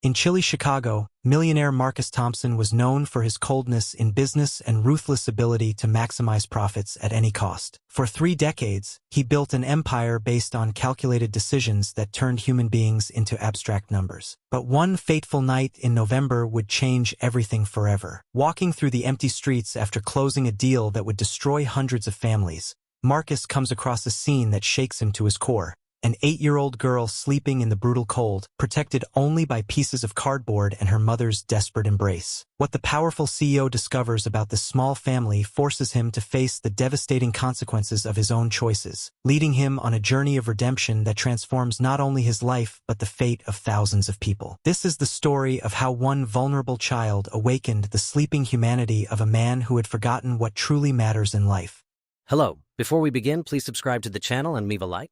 In chilly Chicago, millionaire Marcus Thompson was known for his coldness in business and ruthless ability to maximize profits at any cost. For 3 decades, he built an empire based on calculated decisions that turned human beings into abstract numbers. But one fateful night in November would change everything forever. Walking through the empty streets after closing a deal that would destroy hundreds of families, Marcus comes across a scene that shakes him to his core. An 8-year-old girl sleeping in the brutal cold, protected only by pieces of cardboard and her mother's desperate embrace. What the powerful CEO discovers about this small family forces him to face the devastating consequences of his own choices, leading him on a journey of redemption that transforms not only his life but the fate of thousands of people. This is the story of how one vulnerable child awakened the sleeping humanity of a man who had forgotten what truly matters in life. Hello. Before we begin, please subscribe to the channel and leave a like.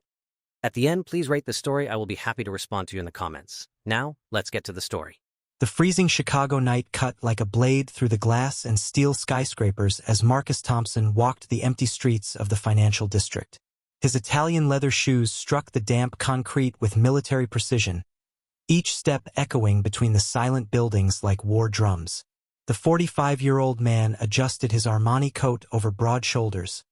At the end, please rate the story. I will be happy to respond to you in the comments. Now, let's get to the story. The freezing Chicago night cut like a blade through the glass and steel skyscrapers as Marcus Thompson walked the empty streets of the financial district. His Italian leather shoes struck the damp concrete with military precision, each step echoing between the silent buildings like war drums. The 45-year-old man adjusted his Armani coat over broad shoulders,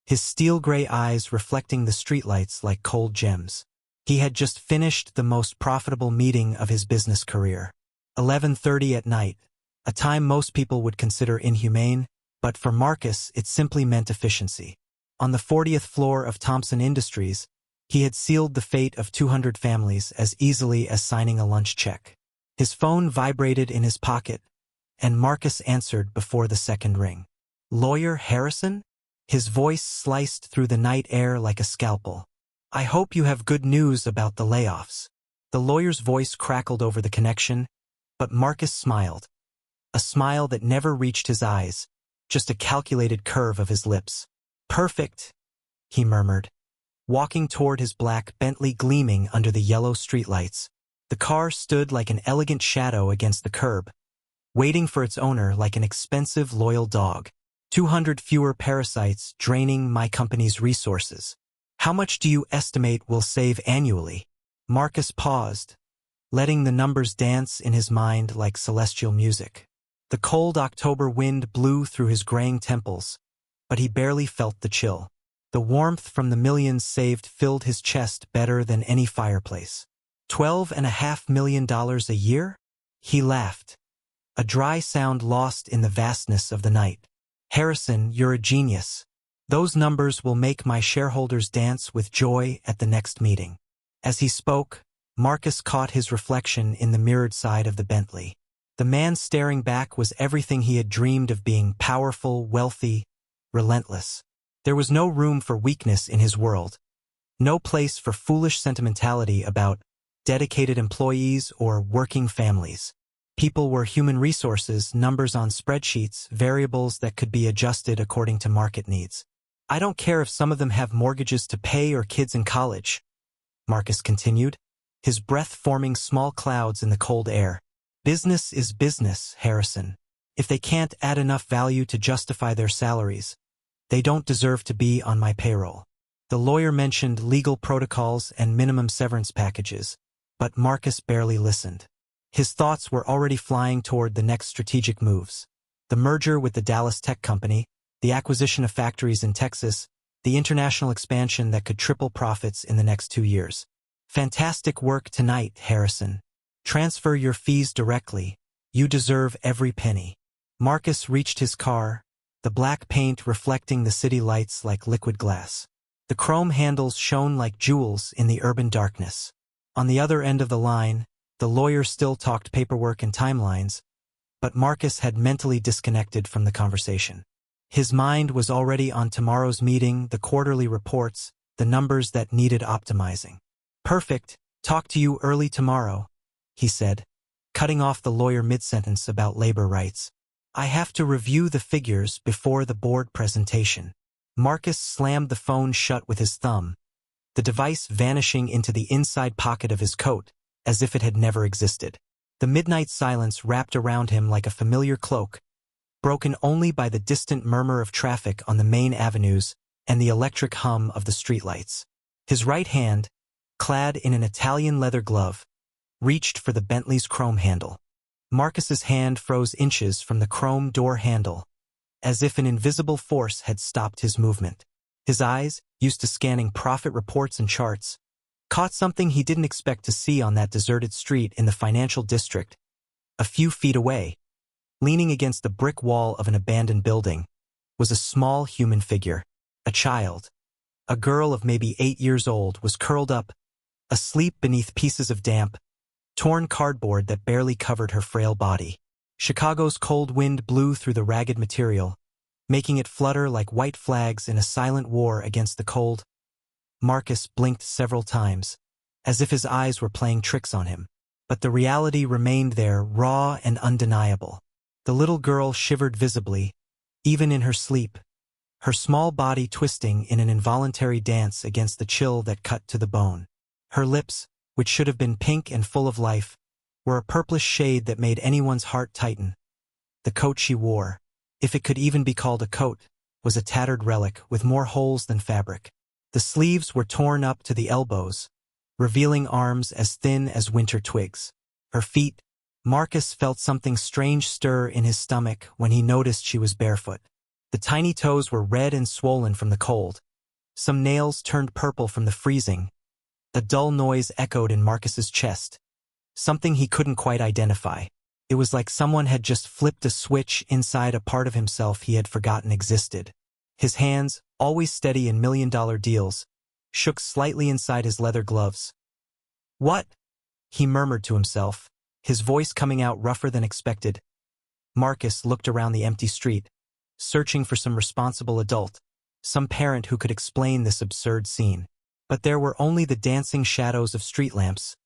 his steel-gray eyes reflecting the streetlights like cold gems. He had just finished the most profitable meeting of his business career. 11:30 at night, a time most people would consider inhumane, but for Marcus it simply meant efficiency. On the 40th floor of Thompson Industries, he had sealed the fate of 200 families as easily as signing a lunch check. His phone vibrated in his pocket, and Marcus answered before the second ring. "Lawyer Harrison?" His voice sliced through the night air like a scalpel. "I hope you have good news about the layoffs." The lawyer's voice crackled over the connection, but Marcus smiled. A smile that never reached his eyes, just a calculated curve of his lips. "Perfect," he murmured, walking toward his black Bentley gleaming under the yellow streetlights. The car stood like an elegant shadow against the curb, waiting for its owner like an expensive, loyal dog. 200 fewer parasites draining my company's resources. How much do you estimate we'll save annually? Marcus paused, letting the numbers dance in his mind like celestial music. The cold October wind blew through his graying temples, but he barely felt the chill. The warmth from the millions saved filled his chest better than any fireplace. $12.5 million a year? He laughed, a dry sound lost in the vastness of the night. "Harrison, you're a genius. Those numbers will make my shareholders dance with joy at the next meeting." As he spoke, Marcus caught his reflection in the mirrored side of the Bentley. The man staring back was everything he had dreamed of being: powerful, wealthy, relentless. There was no room for weakness in his world, no place for foolish sentimentality about dedicated employees or working families. People were human resources, numbers on spreadsheets, variables that could be adjusted according to market needs. "I don't care if some of them have mortgages to pay or kids in college," Marcus continued, his breath forming small clouds in the cold air. "Business is business, Harrison. If they can't add enough value to justify their salaries, they don't deserve to be on my payroll." The lawyer mentioned legal protocols and minimum severance packages, but Marcus barely listened. His thoughts were already flying toward the next strategic moves. The merger with the Dallas tech company, the acquisition of factories in Texas, the international expansion that could triple profits in the next 2 years. "Fantastic work tonight, Harrison. Transfer your fees directly. You deserve every penny." Marcus reached his car, the black paint reflecting the city lights like liquid glass. The chrome handles shone like jewels in the urban darkness. On the other end of the line, the lawyer still talked paperwork and timelines, but Marcus had mentally disconnected from the conversation. His mind was already on tomorrow's meeting, the quarterly reports, the numbers that needed optimizing. "Perfect. Talk to you early tomorrow," he said, cutting off the lawyer mid-sentence about labor rights. "I have to review the figures before the board presentation." Marcus slammed the phone shut with his thumb, the device vanishing into the inside pocket of his coat, as if it had never existed. The midnight silence wrapped around him like a familiar cloak, broken only by the distant murmur of traffic on the main avenues and the electric hum of the streetlights. His right hand, clad in an Italian leather glove, reached for the Bentley's chrome handle. Marcus's hand froze inches from the chrome door handle, as if an invisible force had stopped his movement. His eyes, used to scanning profit reports and charts, caught something he didn't expect to see on that deserted street in the financial district. A few feet away, leaning against the brick wall of an abandoned building, was a small human figure. A child. A girl of maybe 8 years old was curled up, asleep beneath pieces of damp, torn cardboard that barely covered her frail body. Chicago's cold wind blew through the ragged material, making it flutter like white flags in a silent war against the cold. Marcus blinked several times, as if his eyes were playing tricks on him. But the reality remained there, raw and undeniable. The little girl shivered visibly, even in her sleep, her small body twisting in an involuntary dance against the chill that cut to the bone. Her lips, which should have been pink and full of life, were a purplish shade that made anyone's heart tighten. The coat she wore, if it could even be called a coat, was a tattered relic with more holes than fabric. The sleeves were torn up to the elbows, revealing arms as thin as winter twigs. Her feet. Marcus felt something strange stir in his stomach when he noticed she was barefoot. The tiny toes were red and swollen from the cold. Some nails turned purple from the freezing. A dull noise echoed in Marcus's chest, something he couldn't quite identify. It was like someone had just flipped a switch inside a part of himself he had forgotten existed. His hands, always steady in million-dollar deals, shook slightly inside his leather gloves. "What?" he murmured to himself, his voice coming out rougher than expected. Marcus looked around the empty street, searching for some responsible adult, some parent who could explain this absurd scene. But there were only the dancing shadows of street lamps,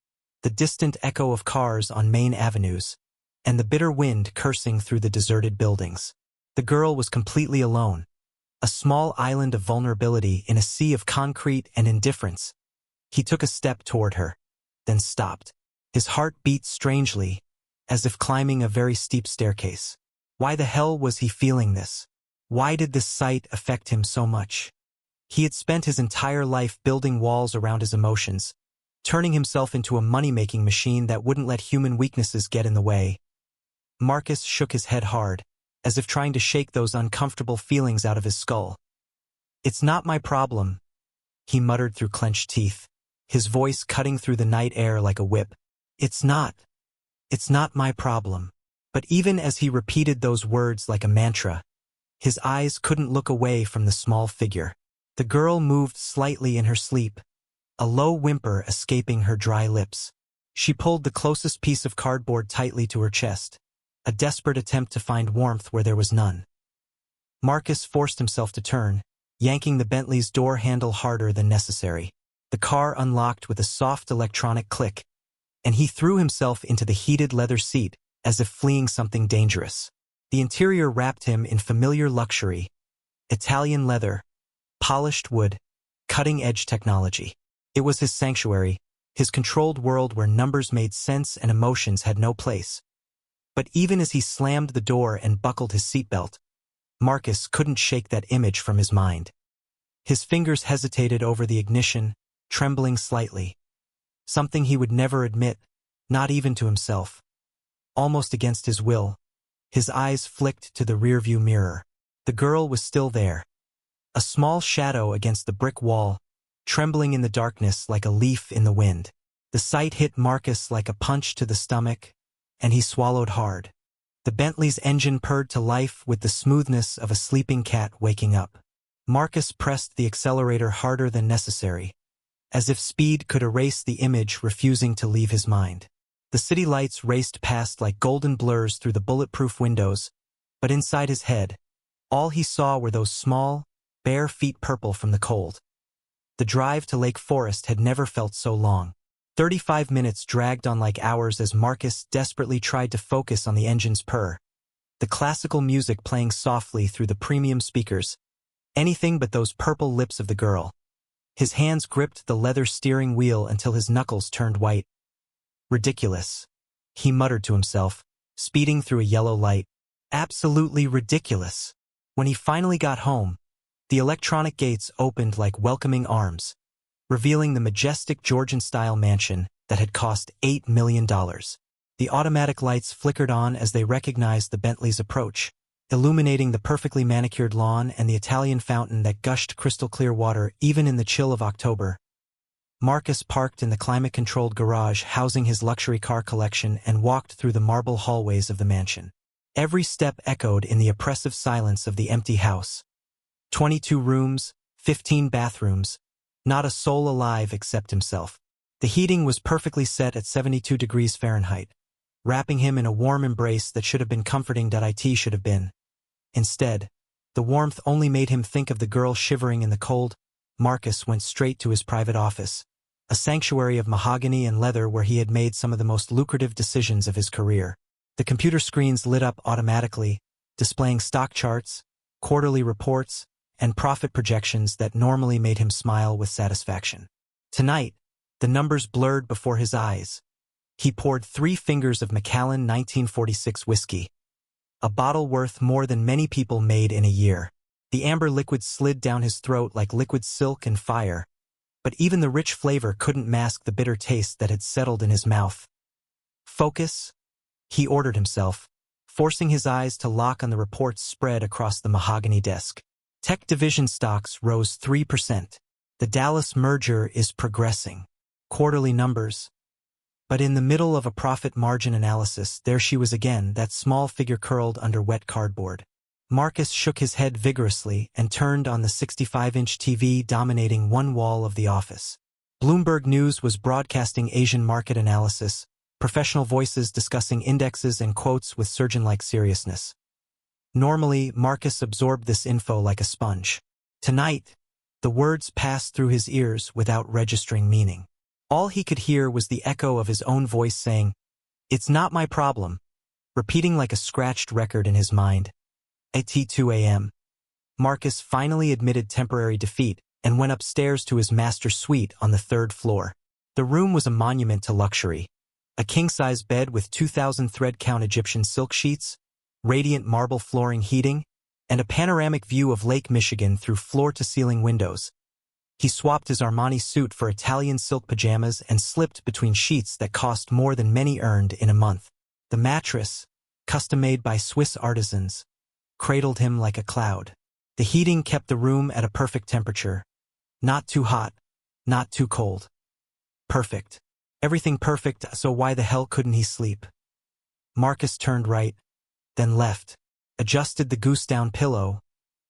the distant echo of cars on main avenues, and the bitter wind cursing through the deserted buildings. The girl was completely alone, a small island of vulnerability in a sea of concrete and indifference. He took a step toward her, then stopped. His heart beat strangely, as if climbing a very steep staircase. Why the hell was he feeling this? Why did this sight affect him so much? He had spent his entire life building walls around his emotions, turning himself into a money-making machine that wouldn't let human weaknesses get in the way. Marcus shook his head hard, as if trying to shake those uncomfortable feelings out of his skull. "It's not my problem," he muttered through clenched teeth, his voice cutting through the night air like a whip. It's not my problem." But even as he repeated those words like a mantra, his eyes couldn't look away from the small figure. The girl moved slightly in her sleep, a low whimper escaping her dry lips. She pulled the closest piece of cardboard tightly to her chest, a desperate attempt to find warmth where there was none. Marcus forced himself to turn, yanking the Bentley's door handle harder than necessary. The car unlocked with a soft electronic click, and he threw himself into the heated leather seat as if fleeing something dangerous. The interior wrapped him in familiar luxury, Italian leather, polished wood, cutting-edge technology. It was his sanctuary, his controlled world where numbers made sense and emotions had no place. But even as he slammed the door and buckled his seatbelt, Marcus couldn't shake that image from his mind. His fingers hesitated over the ignition, trembling slightly. Something he would never admit, not even to himself. Almost against his will, his eyes flicked to the rearview mirror. The girl was still there, a small shadow against the brick wall, trembling in the darkness like a leaf in the wind. The sight hit Marcus like a punch to the stomach, and he swallowed hard. The Bentley's engine purred to life with the smoothness of a sleeping cat waking up. Marcus pressed the accelerator harder than necessary, as if speed could erase the image refusing to leave his mind. The city lights raced past like golden blurs through the bulletproof windows, but inside his head, all he saw were those small, bare feet purple from the cold. The drive to Lake Forest had never felt so long. 35 minutes dragged on like hours as Marcus desperately tried to focus on the engine's purr, the classical music playing softly through the premium speakers, anything but those purple lips of the girl. His hands gripped the leather steering wheel until his knuckles turned white. Ridiculous, he muttered to himself, speeding through a yellow light. Absolutely ridiculous. When he finally got home, the electronic gates opened like welcoming arms, revealing the majestic Georgian-style mansion, that had cost $8 million. The automatic lights flickered on as they recognized the Bentley's approach, illuminating the perfectly manicured lawn and the Italian fountain that gushed crystal-clear water even in the chill of October. Marcus parked in the climate-controlled garage housing his luxury car collection and walked through the marble hallways of the mansion. Every step echoed in the oppressive silence of the empty house. 22 rooms, 15 bathrooms, not a soul alive except himself. The heating was perfectly set at 72 degrees Fahrenheit, wrapping him in a warm embrace that should have been comforting. It should have been. Instead, the warmth only made him think of the girl shivering in the cold. Marcus went straight to his private office, a sanctuary of mahogany and leather where he had made some of the most lucrative decisions of his career. The computer screens lit up automatically, displaying stock charts, quarterly reports, and profit projections that normally made him smile with satisfaction. Tonight, the numbers blurred before his eyes. He poured 3 fingers of Macallan 1946 whiskey, a bottle worth more than many people made in a year. The amber liquid slid down his throat like liquid silk and fire, but even the rich flavor couldn't mask the bitter taste that had settled in his mouth. Focus, he ordered himself, forcing his eyes to lock on the reports spread across the mahogany desk. Tech division stocks rose 3%. The Dallas merger is progressing. Quarterly numbers. But in the middle of a profit margin analysis, there she was again, that small figure curled under wet cardboard. Marcus shook his head vigorously and turned on the 65-inch TV dominating one wall of the office. Bloomberg News was broadcasting Asian market analysis, professional voices discussing indexes and quotes with surgeon-like seriousness. Normally, Marcus absorbed this info like a sponge. Tonight, the words passed through his ears without registering meaning. All he could hear was the echo of his own voice saying, "It's not my problem," repeating like a scratched record in his mind. At 2 a.m., Marcus finally admitted temporary defeat and went upstairs to his master suite on the 3rd floor. The room was a monument to luxury. A king-size bed with 2,000 thread-count Egyptian silk sheets, radiant marble flooring heating, and a panoramic view of Lake Michigan through floor-to-ceiling windows. He swapped his Armani suit for Italian silk pajamas and slipped between sheets that cost more than many earned in a month. The mattress, custom-made by Swiss artisans, cradled him like a cloud. The heating kept the room at a perfect temperature. Not too hot, not too cold. Perfect. Everything perfect, so why the hell couldn't he sleep? Marcus turned right, then left, adjusted the goose-down pillow,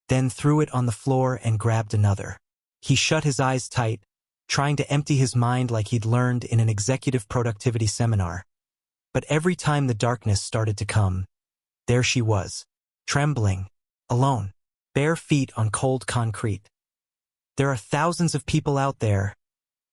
then threw it on the floor and grabbed another. He shut his eyes tight, trying to empty his mind like he'd learned in an executive productivity seminar. But every time the darkness started to come, there she was, trembling, alone, bare feet on cold concrete. "There are thousands of people out there,"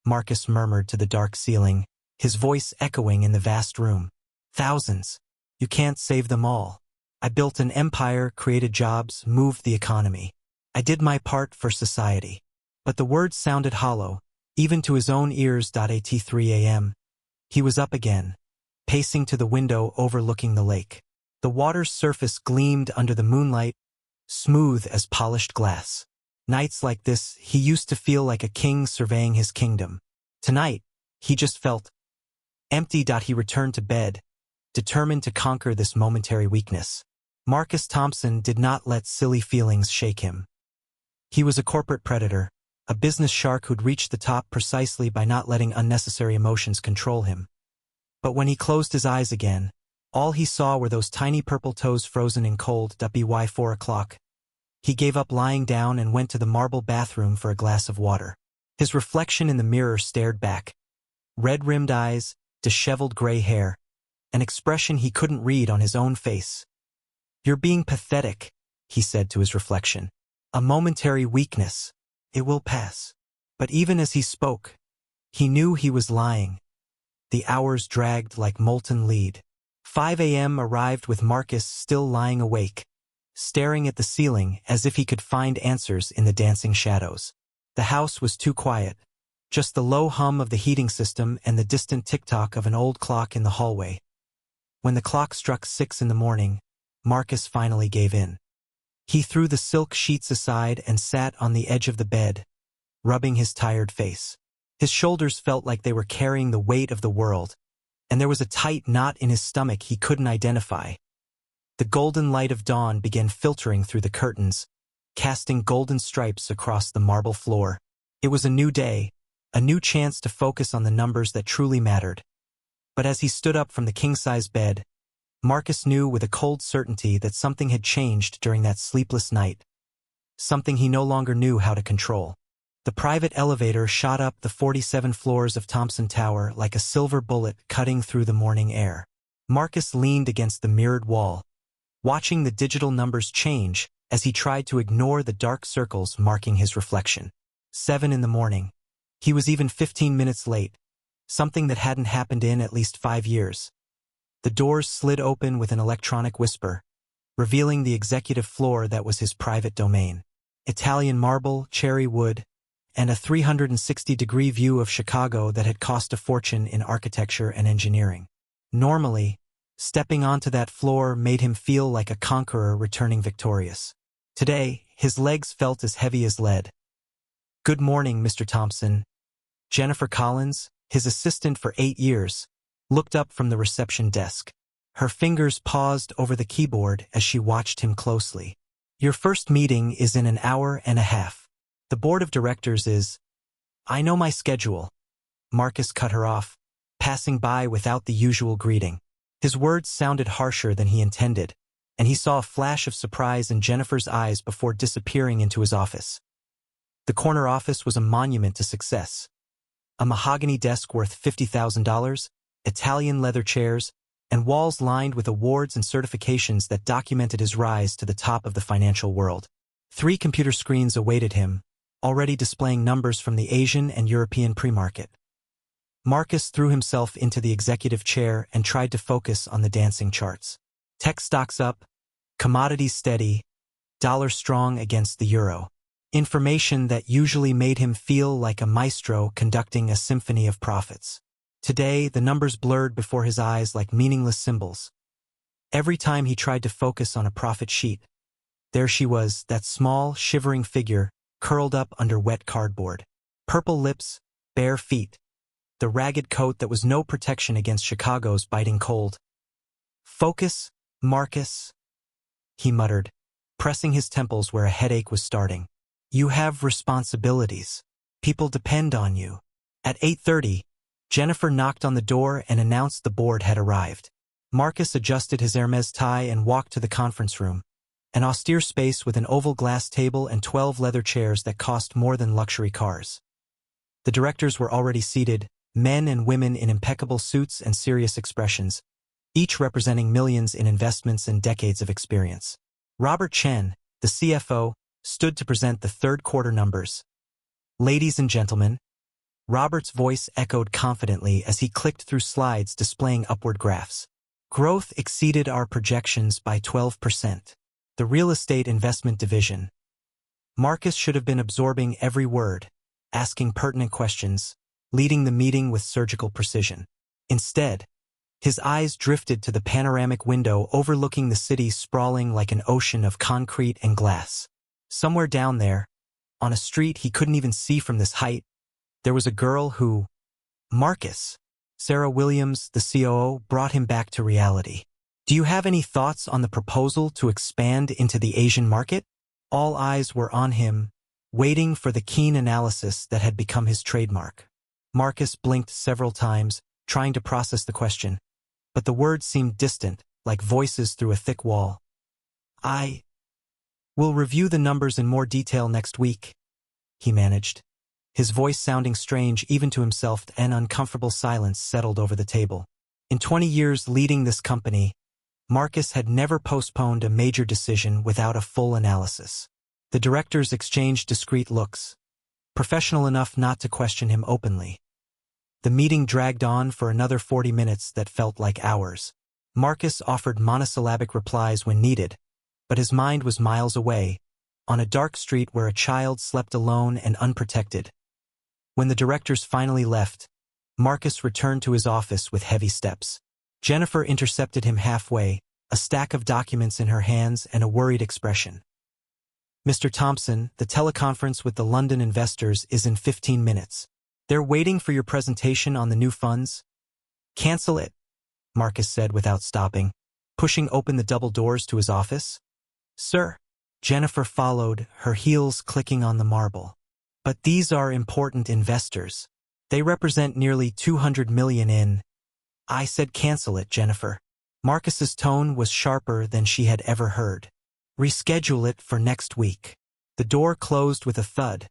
Marcus murmured to the dark ceiling, his voice echoing in the vast room. "Thousands. You can't save them all. I built an empire, created jobs, moved the economy. I did my part for society." But the words sounded hollow, even to his own ears. At 3 a.m., he was up again, pacing to the window overlooking the lake. The water's surface gleamed under the moonlight, smooth as polished glass. Nights like this, he used to feel like a king surveying his kingdom. Tonight, he just felt empty. He returned to bed, determined to conquer this momentary weakness. Marcus Thompson did not let silly feelings shake him. He was a corporate predator, a business shark who'd reached the top precisely by not letting unnecessary emotions control him. But when he closed his eyes again, all he saw were those tiny purple toes frozen in cold. By 4 o'clock. He gave up lying down and went to the marble bathroom for a glass of water. His reflection in the mirror stared back. Red-rimmed eyes, disheveled gray hair, an expression he couldn't read on his own face. "You're being pathetic," he said to his reflection. "A momentary weakness. It will pass." But even as he spoke, he knew he was lying. The hours dragged like molten lead. 5 a.m. arrived with Marcus still lying awake, staring at the ceiling as if he could find answers in the dancing shadows. The house was too quiet, just the low hum of the heating system and the distant tick-tock of an old clock in the hallway. When the clock struck 6 in the morning, Marcus finally gave in. He threw the silk sheets aside and sat on the edge of the bed, rubbing his tired face. His shoulders felt like they were carrying the weight of the world, and there was a tight knot in his stomach he couldn't identify. The golden light of dawn began filtering through the curtains, casting golden stripes across the marble floor. It was a new day, a new chance to focus on the numbers that truly mattered. But as he stood up from the king-size bed, Marcus knew with a cold certainty that something had changed during that sleepless night. Something he no longer knew how to control. The private elevator shot up the 47 floors of Thompson Tower like a silver bullet cutting through the morning air. Marcus leaned against the mirrored wall, watching the digital numbers change as he tried to ignore the dark circles marking his reflection. 7 in the morning. He was even 15 minutes late, something that hadn't happened in at least 5 years. The doors slid open with an electronic whisper, revealing the executive floor that was his private domain. Italian marble, cherry wood, and a 360-degree view of Chicago that had cost a fortune in architecture and engineering. Normally, stepping onto that floor made him feel like a conqueror returning victorious. Today, his legs felt as heavy as lead. "Good morning, Mr. Thompson." Jennifer Collins, his assistant for 8 years, looked up from the reception desk. Her fingers paused over the keyboard as she watched him closely. "Your first meeting is in an hour and a half. The board of directors is—" "I know my schedule." Marcus cut her off, passing by without the usual greeting. His words sounded harsher than he intended, and he saw a flash of surprise in Jennifer's eyes before disappearing into his office. The corner office was a monument to success. A mahogany desk worth $50,000, Italian leather chairs, and walls lined with awards and certifications that documented his rise to the top of the financial world. 3 computer screens awaited him, already displaying numbers from the Asian and European pre-market. Marcus threw himself into the executive chair and tried to focus on the dancing charts. Tech stocks up, commodities steady, dollar strong against the euro. Information that usually made him feel like a maestro conducting a symphony of profits. Today, the numbers blurred before his eyes like meaningless symbols. Every time he tried to focus on a profit sheet, there she was, that small, shivering figure, curled up under wet cardboard. Purple lips, bare feet, the ragged coat that was no protection against Chicago's biting cold. "Focus, Marcus," he muttered, pressing his temples where a headache was starting. "You have responsibilities. People depend on you." At 8:30, Jennifer knocked on the door and announced the board had arrived. Marcus adjusted his Hermes tie and walked to the conference room, an austere space with an oval glass table and 12 leather chairs that cost more than luxury cars. The directors were already seated, men and women in impeccable suits and serious expressions, each representing millions in investments and decades of experience. Robert Chen, the CFO, stood to present the third quarter numbers. "Ladies and gentlemen," Robert's voice echoed confidently as he clicked through slides displaying upward graphs. "Growth exceeded our projections by 12%. The real estate investment division." Marcus should have been absorbing every word, asking pertinent questions, leading the meeting with surgical precision. Instead, his eyes drifted to the panoramic window overlooking the city sprawling like an ocean of concrete and glass. Somewhere down there, on a street he couldn't even see from this height, there was a girl who— Marcus. Sarah Williams, the COO, brought him back to reality. "Do you have any thoughts on the proposal to expand into the Asian market?" All eyes were on him, waiting for the keen analysis that had become his trademark. Marcus blinked several times, trying to process the question, but the words seemed distant, like voices through a thick wall. "I will review the numbers in more detail next week," he managed, his voice sounding strange even to himself. An uncomfortable silence settled over the table. In 20 years leading this company, Marcus had never postponed a major decision without a full analysis. The directors exchanged discreet looks, professional enough not to question him openly. The meeting dragged on for another 40 minutes that felt like hours. Marcus offered monosyllabic replies when needed, but his mind was miles away, on a dark street where a child slept alone and unprotected. When the directors finally left, Marcus returned to his office with heavy steps. Jennifer intercepted him halfway, a stack of documents in her hands and a worried expression. "Mr. Thompson, the teleconference with the London investors is in 15 minutes. They're waiting for your presentation on the new funds. Cancel it, Marcus said without stopping, pushing open the double doors to his office. Sir. Jennifer followed, her heels clicking on the marble. But these are important investors. They represent nearly 200 million in. I said cancel it, Jennifer. Marcus's tone was sharper than she had ever heard. Reschedule it for next week. The door closed with a thud,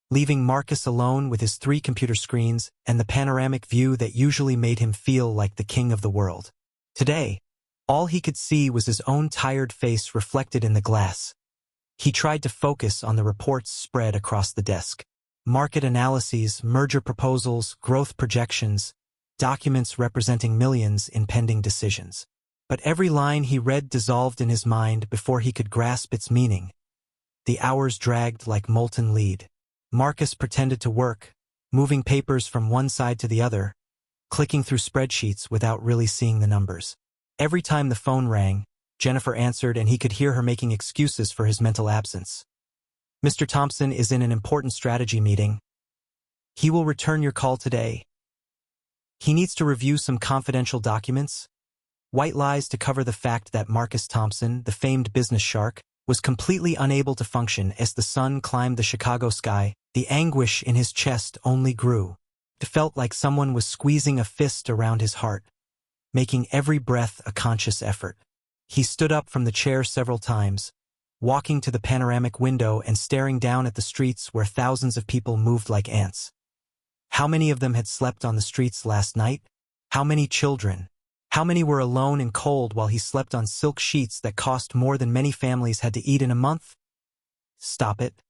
leaving Marcus alone with his 3 computer screens and the panoramic view that usually made him feel like the king of the world. Today, all he could see was his own tired face reflected in the glass. He tried to focus on the reports spread across the desk. Market analyses, merger proposals, growth projections, documents representing millions in pending decisions. But every line he read dissolved in his mind before he could grasp its meaning. The hours dragged like molten lead. Marcus pretended to work, moving papers from one side to the other, clicking through spreadsheets without really seeing the numbers. Every time the phone rang, Jennifer answered and he could hear her making excuses for his mental absence. Mr. Thompson is in an important strategy meeting. He will return your call today. He needs to review some confidential documents. White lies to cover the fact that Marcus Thompson, the famed business shark, was completely unable to function as the sun climbed the Chicago sky. The anguish in his chest only grew. It felt like someone was squeezing a fist around his heart, making every breath a conscious effort. He stood up from the chair several times, walking to the panoramic window and staring down at the streets where thousands of people moved like ants. How many of them had slept on the streets last night? How many children? How many were alone and cold while he slept on silk sheets that cost more than many families had to eat in a month? Stop it,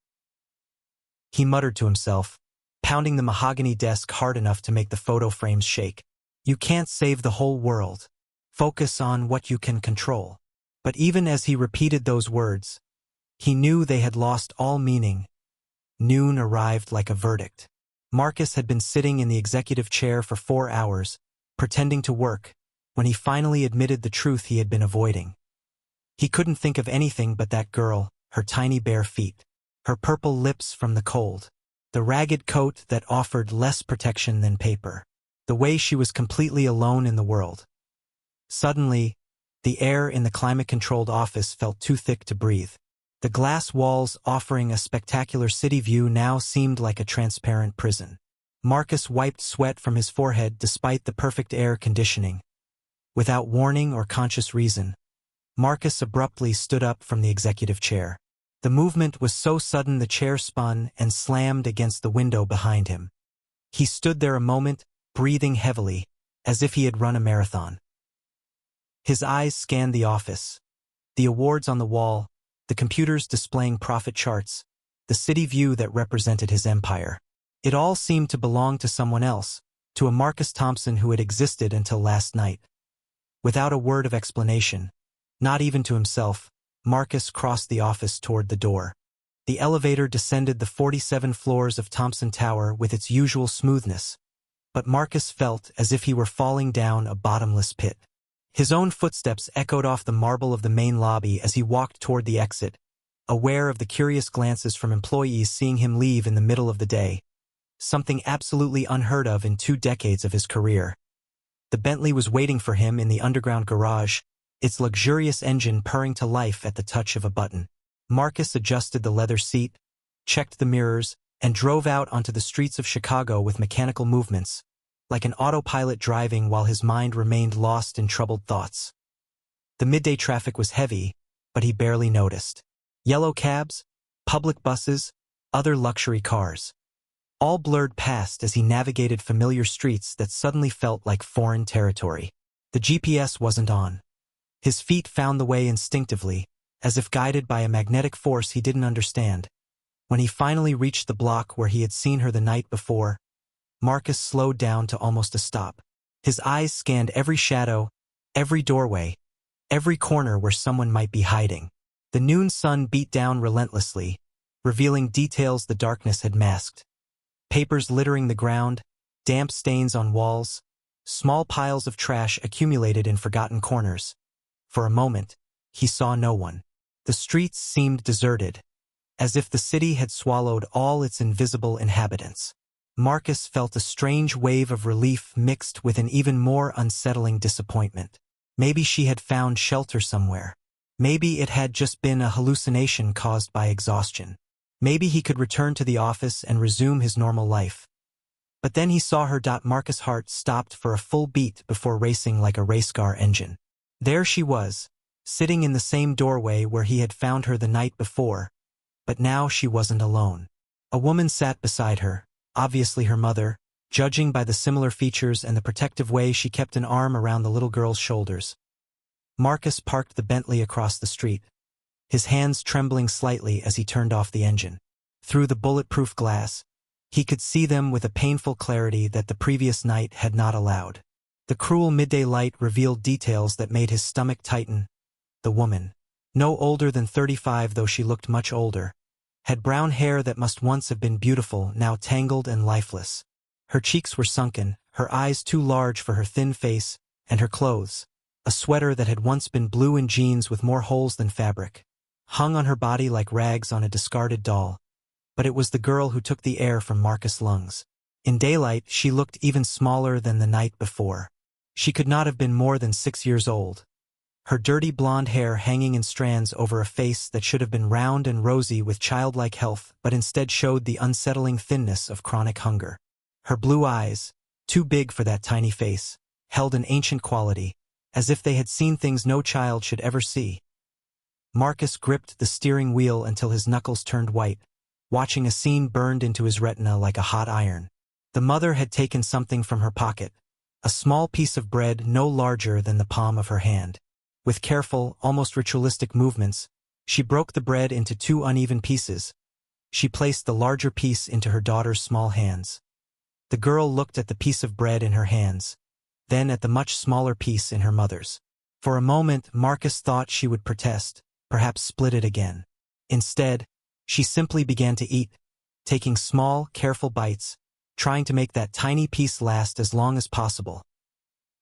he muttered to himself, pounding the mahogany desk hard enough to make the photo frames shake. You can't save the whole world. Focus on what you can control. But even as he repeated those words, he knew they had lost all meaning. Noon arrived like a verdict. Marcus had been sitting in the executive chair for 4 hours, pretending to work, when he finally admitted the truth he had been avoiding. He couldn't think of anything but that girl, her tiny bare feet, her purple lips from the cold, the ragged coat that offered less protection than paper, the way she was completely alone in the world. Suddenly, the air in the climate-controlled office felt too thick to breathe. The glass walls offering a spectacular city view now seemed like a transparent prison. Marcus wiped sweat from his forehead despite the perfect air conditioning. Without warning or conscious reason, Marcus abruptly stood up from the executive chair. The movement was so sudden the chair spun and slammed against the window behind him. He stood there a moment, breathing heavily, as if he had run a marathon. His eyes scanned the office, the awards on the wall, the computers displaying profit charts, the city view that represented his empire. It all seemed to belong to someone else, to a Marcus Thompson who had existed until last night. Without a word of explanation, not even to himself, Marcus crossed the office toward the door. The elevator descended the 47 floors of Thompson Tower with its usual smoothness, but Marcus felt as if he were falling down a bottomless pit. His own footsteps echoed off the marble of the main lobby as he walked toward the exit, aware of the curious glances from employees seeing him leave in the middle of the day, something absolutely unheard of in 2 decades of his career. The Bentley was waiting for him in the underground garage, its luxurious engine purring to life at the touch of a button. Marcus adjusted the leather seat, checked the mirrors, and drove out onto the streets of Chicago with mechanical movements, like an autopilot driving while his mind remained lost in troubled thoughts. The midday traffic was heavy, but he barely noticed. Yellow cabs, public buses, other luxury cars. All blurred past as he navigated familiar streets that suddenly felt like foreign territory. The GPS wasn't on. His feet found the way instinctively, as if guided by a magnetic force he didn't understand. When he finally reached the block where he had seen her the night before, Marcus slowed down to almost a stop. His eyes scanned every shadow, every doorway, every corner where someone might be hiding. The noon sun beat down relentlessly, revealing details the darkness had masked. Papers littering the ground, damp stains on walls, small piles of trash accumulated in forgotten corners. For a moment, he saw no one. The streets seemed deserted, as if the city had swallowed all its invisible inhabitants. Marcus felt a strange wave of relief mixed with an even more unsettling disappointment. Maybe she had found shelter somewhere. Maybe it had just been a hallucination caused by exhaustion. Maybe he could return to the office and resume his normal life. But then he saw her. Marcus' heart stopped for a full beat before racing like a race car engine. There she was, sitting in the same doorway where he had found her the night before. But now she wasn't alone. A woman sat beside her, obviously her mother, judging by the similar features and the protective way she kept an arm around the little girl's shoulders. Marcus parked the Bentley across the street, his hands trembling slightly as he turned off the engine. Through the bulletproof glass, he could see them with a painful clarity that the previous night had not allowed. The cruel midday light revealed details that made his stomach tighten. The woman, no older than 35 though she looked much older, had brown hair that must once have been beautiful, now tangled and lifeless. Her cheeks were sunken, her eyes too large for her thin face, and her clothes, a sweater that had once been blue and jeans with more holes than fabric, hung on her body like rags on a discarded doll. But it was the girl who took the air from Marcus' lungs. In daylight, she looked even smaller than the night before. She could not have been more than 6 years old. Her dirty blonde hair hanging in strands over a face that should have been round and rosy with childlike health but instead showed the unsettling thinness of chronic hunger. Her blue eyes, too big for that tiny face, held an ancient quality, as if they had seen things no child should ever see. Marcus gripped the steering wheel until his knuckles turned white, watching a scene burned into his retina like a hot iron. The mother had taken something from her pocket, a small piece of bread no larger than the palm of her hand. With careful, almost ritualistic movements, she broke the bread into 2 uneven pieces. She placed the larger piece into her daughter's small hands. The girl looked at the piece of bread in her hands, then at the much smaller piece in her mother's. For a moment, Marcus thought she would protest, perhaps split it again. Instead, she simply began to eat, taking small, careful bites, trying to make that tiny piece last as long as possible.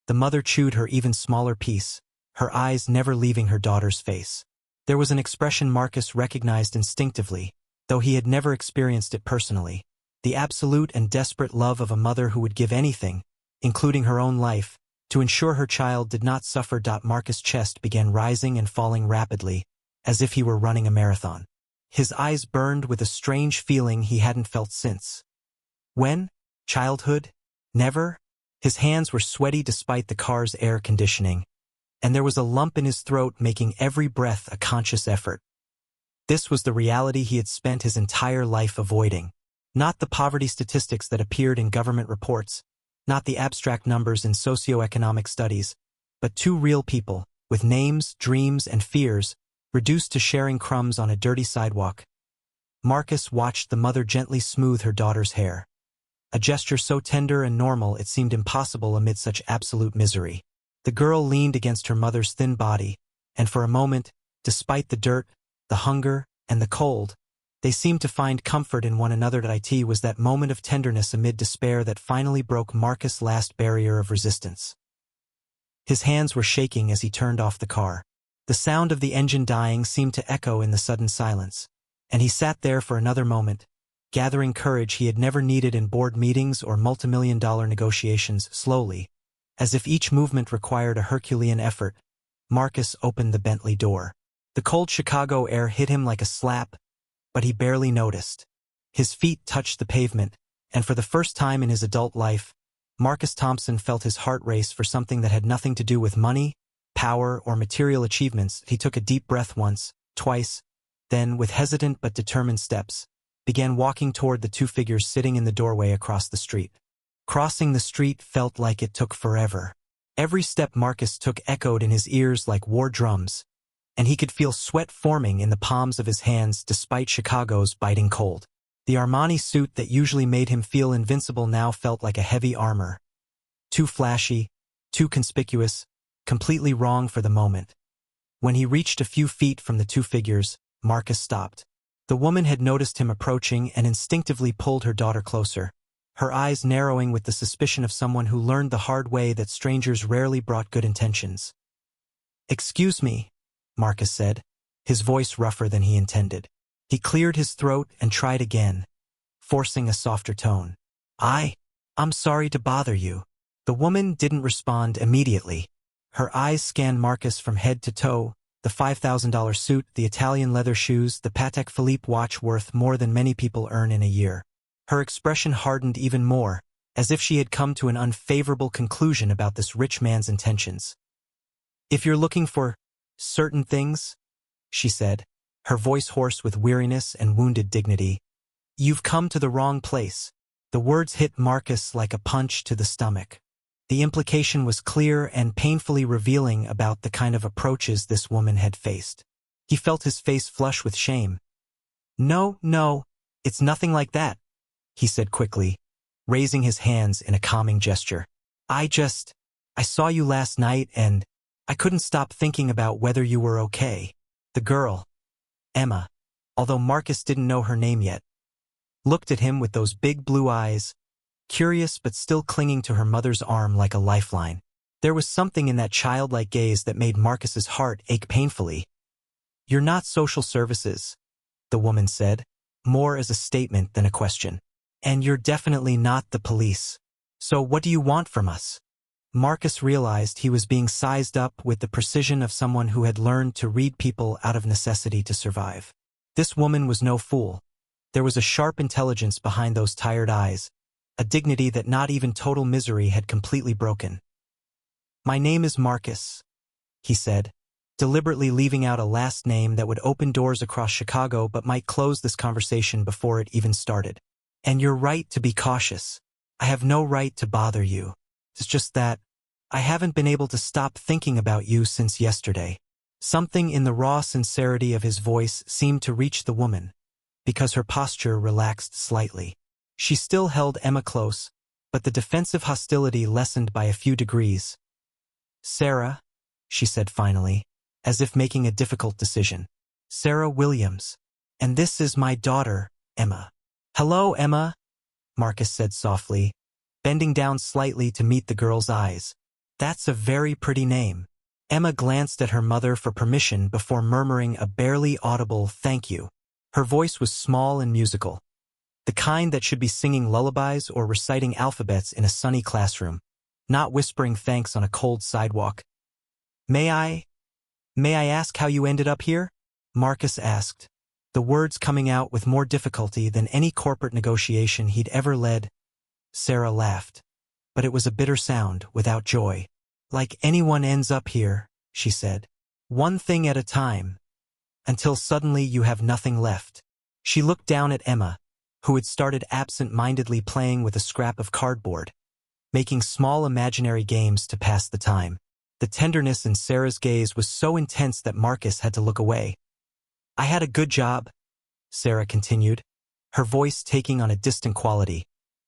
The mother chewed her even smaller piece, her eyes never leaving her daughter's face. There was an expression Marcus recognized instinctively, though he had never experienced it personally. The absolute and desperate love of a mother who would give anything, including her own life, to ensure her child did not suffer. Marcus' chest began rising and falling rapidly, as if he were running a marathon. His eyes burned with a strange feeling he hadn't felt since. When? Childhood? Never? His hands were sweaty despite the car's air conditioning, and there was a lump in his throat making every breath a conscious effort. This was the reality he had spent his entire life avoiding. Not the poverty statistics that appeared in government reports, not the abstract numbers in socioeconomic studies, but 2 real people, with names, dreams, and fears, reduced to sharing crumbs on a dirty sidewalk. Marcus watched the mother gently smooth her daughter's hair. A gesture so tender and normal it seemed impossible amid such absolute misery. The girl leaned against her mother's thin body, and for a moment, despite the dirt, the hunger, and the cold, they seemed to find comfort in one another. It was that moment of tenderness amid despair that finally broke Marcus' last barrier of resistance. His hands were shaking as he turned off the car. The sound of the engine dying seemed to echo in the sudden silence, and he sat there for another moment, gathering courage he had never needed in board meetings or multimillion-dollar negotiations. Slowly, as if each movement required a Herculean effort, Marcus opened the Bentley door. The cold Chicago air hit him like a slap, but he barely noticed. His feet touched the pavement, and for the first time in his adult life, Marcus Thompson felt his heart race for something that had nothing to do with money, power, or material achievements. He took a deep breath once, twice, then, with hesitant but determined steps, began walking toward the 2 figures sitting in the doorway across the street. Crossing the street felt like it took forever. Every step Marcus took echoed in his ears like war drums, and he could feel sweat forming in the palms of his hands despite Chicago's biting cold. The Armani suit that usually made him feel invincible now felt like a heavy armor. Too flashy, too conspicuous, completely wrong for the moment. When he reached a few feet from the 2 figures, Marcus stopped. The woman had noticed him approaching and instinctively pulled her daughter closer, her eyes narrowing with the suspicion of someone who learned the hard way that strangers rarely brought good intentions. "Excuse me," Marcus said, his voice rougher than he intended. He cleared his throat and tried again, forcing a softer tone. I'm sorry to bother you. The woman didn't respond immediately. Her eyes scanned Marcus from head to toe, the $5,000 suit, the Italian leather shoes, the Patek Philippe watch worth more than many people earn in a year. Her expression hardened even more, as if she had come to an unfavorable conclusion about this rich man's intentions. If you're looking for certain things, she said, her voice hoarse with weariness and wounded dignity, you've come to the wrong place. The words hit Marcus like a punch to the stomach. The implication was clear and painfully revealing about the kind of approaches this woman had faced. He felt his face flush with shame. No, it's nothing like that, he said quickly, raising his hands in a calming gesture. I saw you last night and I couldn't stop thinking about whether you were okay. The girl, Emma, although Marcus didn't know her name yet, looked at him with those big blue eyes, curious but still clinging to her mother's arm like a lifeline. There was something in that childlike gaze that made Marcus's heart ache painfully. You're not social services, the woman said, more as a statement than a question. And you're definitely not the police. So what do you want from us? Marcus realized he was being sized up with the precision of someone who had learned to read people out of necessity to survive. This woman was no fool. There was a sharp intelligence behind those tired eyes, a dignity that not even total misery had completely broken. My name is Marcus, he said, deliberately leaving out a last name that would open doors across Chicago but might close this conversation before it even started. And you're right to be cautious. I have no right to bother you. It's just that I haven't been able to stop thinking about you since yesterday. Something in the raw sincerity of his voice seemed to reach the woman, because her posture relaxed slightly. She still held Emma close, but the defensive hostility lessened by a few degrees. Sarah, she said finally, as if making a difficult decision. Sarah Williams. And this is my daughter, Emma. Hello, Emma, Marcus said softly, bending down slightly to meet the girl's eyes. That's a very pretty name. Emma glanced at her mother for permission before murmuring a barely audible thank you. Her voice was small and musical, the kind that should be singing lullabies or reciting alphabets in a sunny classroom, not whispering thanks on a cold sidewalk. May I ask how you ended up here? Marcus asked, the words coming out with more difficulty than any corporate negotiation he'd ever led. Sarah laughed, but it was a bitter sound without joy. Like anyone ends up here, she said. One thing at a time, until suddenly you have nothing left. She looked down at Emma, who had started absent-mindedly playing with a scrap of cardboard, making small imaginary games to pass the time. The tenderness in Sarah's gaze was so intense that Marcus had to look away. I had a good job, Sarah continued, her voice taking on a distant quality,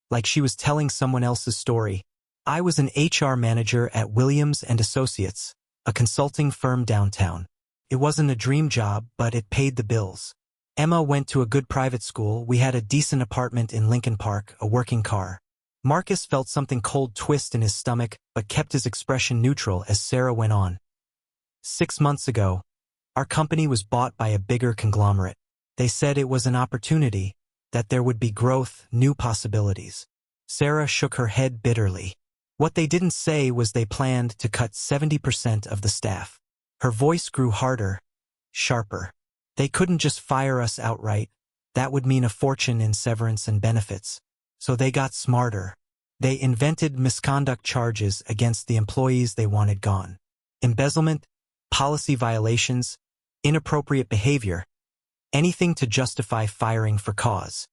like she was telling someone else's story. I was an HR manager at Williams & Associates, a consulting firm downtown. It wasn't a dream job, but it paid the bills. Emma went to a good private school. We had a decent apartment in Lincoln Park, a working car. Marcus felt something cold twist in his stomach, but kept his expression neutral as Sarah went on. 6 months ago, our company was bought by a bigger conglomerate. They said it was an opportunity, that there would be growth, new possibilities. Sarah shook her head bitterly. What they didn't say was they planned to cut 70% of the staff. Her voice grew harder, sharper. They couldn't just fire us outright. That would mean a fortune in severance and benefits. So they got smarter. They invented misconduct charges against the employees they wanted gone. Embezzlement, policy violations, inappropriate behavior, anything to justify firing for cause.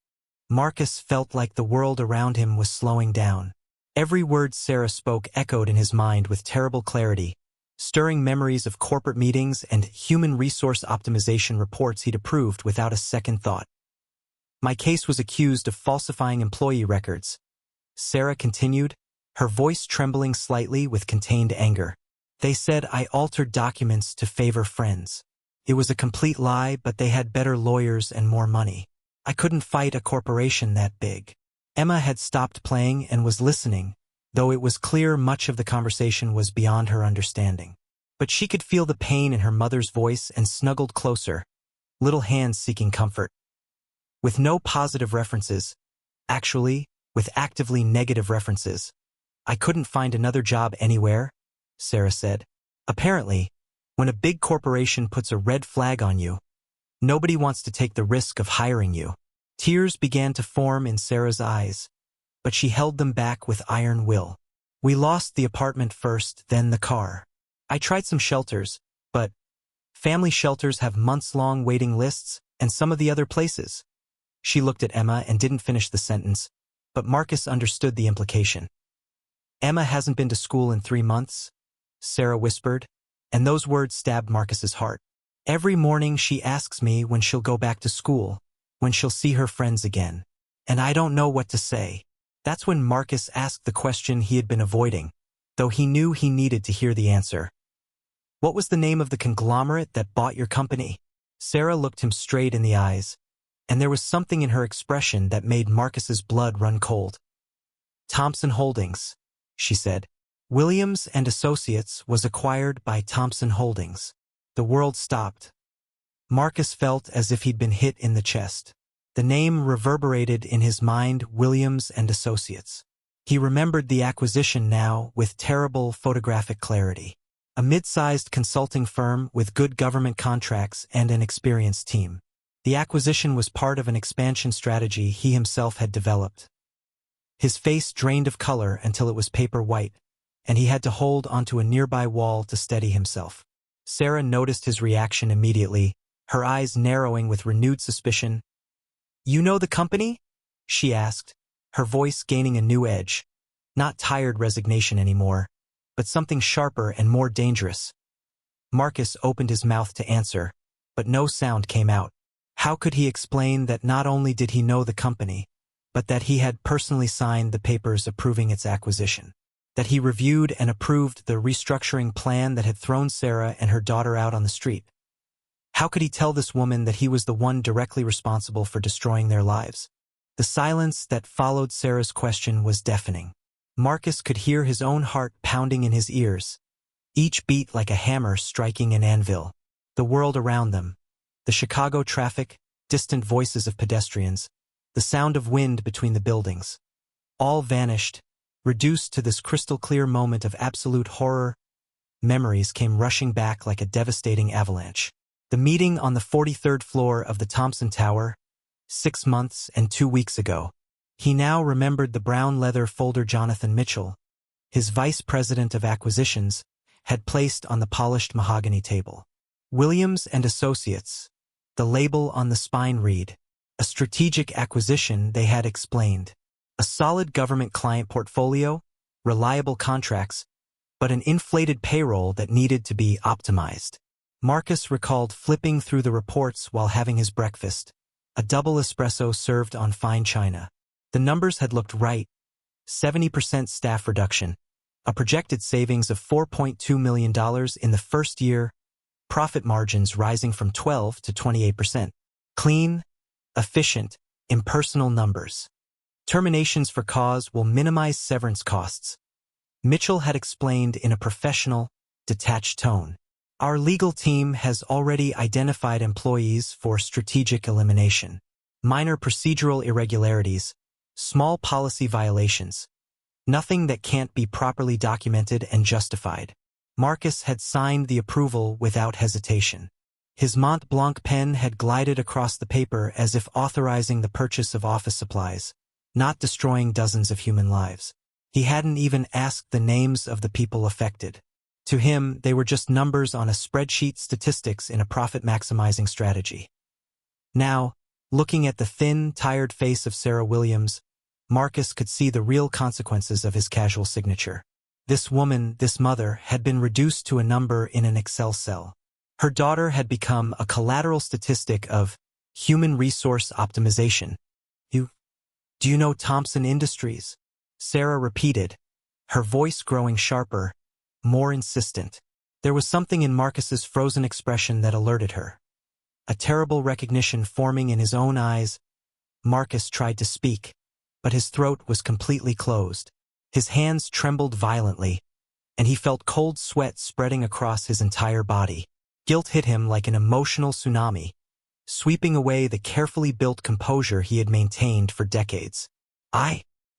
Marcus felt like the world around him was slowing down. Every word Sarah spoke echoed in his mind with terrible clarity, stirring memories of corporate meetings and human resource optimization reports he'd approved without a second thought. My case was accused of falsifying employee records, Sarah continued, her voice trembling slightly with contained anger. They said I altered documents to favor friends. It was a complete lie, but they had better lawyers and more money. I couldn't fight a corporation that big. Emma had stopped playing and was listening, though it was clear much of the conversation was beyond her understanding. But she could feel the pain in her mother's voice and snuggled closer, little hands seeking comfort. With no positive references, actually, with actively negative references. "I couldn't find another job anywhere," Sarah said. "Apparently, when a big corporation puts a red flag on you, nobody wants to take the risk of hiring you." Tears began to form in Sarah's eyes, but she held them back with iron will. "We lost the apartment first, then the car. I tried some shelters, but family shelters have months-long waiting lists, and some of the other places." She looked at Emma and didn't finish the sentence, but Marcus understood the implication. "Emma hasn't been to school in 3 months," Sarah whispered, and those words stabbed Marcus's heart. "Every morning she asks me when she'll go back to school, when she'll see her friends again. And I don't know what to say." That's when Marcus asked the question he had been avoiding, though he knew he needed to hear the answer. "What was the name of the conglomerate that bought your company?" Sarah looked him straight in the eyes, and there was something in her expression that made Marcus's blood run cold. "Thompson Holdings," she said. "Williams and Associates was acquired by Thompson Holdings." The world stopped. Marcus felt as if he'd been hit in the chest. The name reverberated in his mind, Williams and Associates. He remembered the acquisition now with terrible photographic clarity. A mid-sized consulting firm with good government contracts and an experienced team. The acquisition was part of an expansion strategy he himself had developed. His face drained of color until it was paper white, and he had to hold onto a nearby wall to steady himself. Sarah noticed his reaction immediately, her eyes narrowing with renewed suspicion. "You know the company?" she asked, her voice gaining a new edge. Not tired resignation anymore, but something sharper and more dangerous. Marcus opened his mouth to answer, but no sound came out. How could he explain that not only did he know the company, but that he had personally signed the papers approving its acquisition? That he reviewed and approved the restructuring plan that had thrown Sarah and her daughter out on the street? How could he tell this woman that he was the one directly responsible for destroying their lives? The silence that followed Sarah's question was deafening. Marcus could hear his own heart pounding in his ears, each beat like a hammer striking an anvil. The world around them, the Chicago traffic, distant voices of pedestrians, the sound of wind between the buildings, all vanished, reduced to this crystal-clear moment of absolute horror. Memories came rushing back like a devastating avalanche. The meeting on the 43rd floor of the Thompson Tower, 6 months and 2 weeks ago. He now remembered the brown leather folder Jonathan Mitchell, his vice president of acquisitions, had placed on the polished mahogany table. Williams and Associates, the label on the spine read, a strategic acquisition, they had explained. A solid government client portfolio, reliable contracts, but an inflated payroll that needed to be optimized. Marcus recalled flipping through the reports while having his breakfast, a double espresso served on fine china. The numbers had looked right. 70% staff reduction, a projected savings of $4.2 million in the first year, profit margins rising from 12 to 28%. Clean, efficient, impersonal numbers. Terminations for cause will minimize severance costs. Mitchell had explained in a professional, detached tone. Our legal team has already identified employees for strategic elimination. Minor procedural irregularities, small policy violations. Nothing that can't be properly documented and justified. Marcus had signed the approval without hesitation. His Mont Blanc pen had glided across the paper as if authorizing the purchase of office supplies, not destroying dozens of human lives. He hadn't even asked the names of the people affected. To him, they were just numbers on a spreadsheet, statistics in a profit-maximizing strategy. Now, looking at the thin, tired face of Sarah Williams, Marcus could see the real consequences of his casual signature. This woman, this mother, had been reduced to a number in an Excel cell. Her daughter had become a collateral statistic of human resource optimization. Do you know Thompson Industries? Sarah repeated, her voice growing sharper, more insistent. There was something in Marcus's frozen expression that alerted her. A terrible recognition forming in his own eyes. Marcus tried to speak, but his throat was completely closed. His hands trembled violently, and he felt cold sweat spreading across his entire body. Guilt hit him like an emotional tsunami, sweeping away the carefully built composure he had maintained for decades.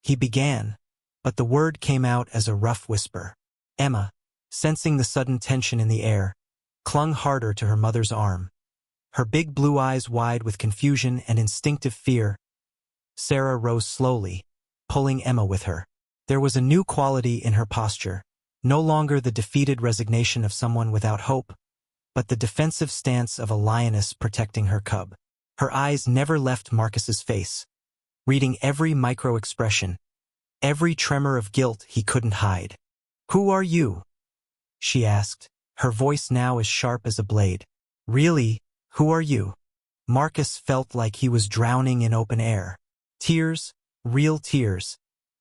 He began, but the word came out as a rough whisper. Emma, sensing the sudden tension in the air, clung harder to her mother's arm. Her big blue eyes wide with confusion and instinctive fear. Sarah rose slowly, pulling Emma with her. There was a new quality in her posture, no longer the defeated resignation of someone without hope, but the defensive stance of a lioness protecting her cub. Her eyes never left Marcus's face, reading every micro-expression, every tremor of guilt he couldn't hide. "Who are you?" she asked, her voice now as sharp as a blade. "Really, who are you?" Marcus felt like he was drowning in open air. Tears, real tears,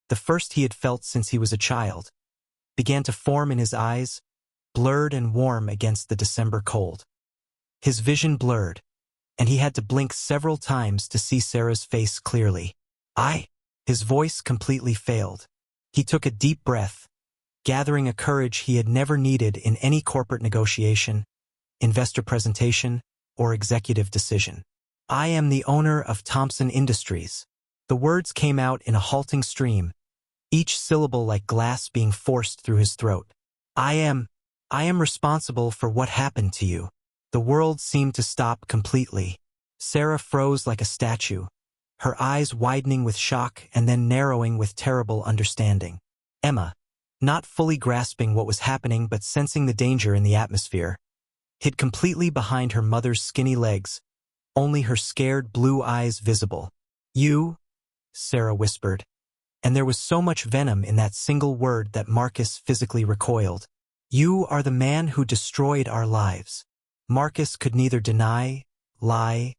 the first he had felt since he was a child, began to form in his eyes, blurred and warm against the December cold. His vision blurred, and he had to blink several times to see Sarah's face clearly. His voice completely failed. He took a deep breath, gathering a courage he had never needed in any corporate negotiation, investor presentation, or executive decision. "I am the owner of Thompson Industries." The words came out in a halting stream, each syllable like glass being forced through his throat. I am responsible for what happened to you." The world seemed to stop completely. Sarah froze like a statue, her eyes widening with shock and then narrowing with terrible understanding. Emma, not fully grasping what was happening but sensing the danger in the atmosphere, hid completely behind her mother's skinny legs, only her scared blue eyes visible. "You?" Sarah whispered, and there was so much venom in that single word that Marcus physically recoiled. "You are the man who destroyed our lives." Marcus could neither deny, lie,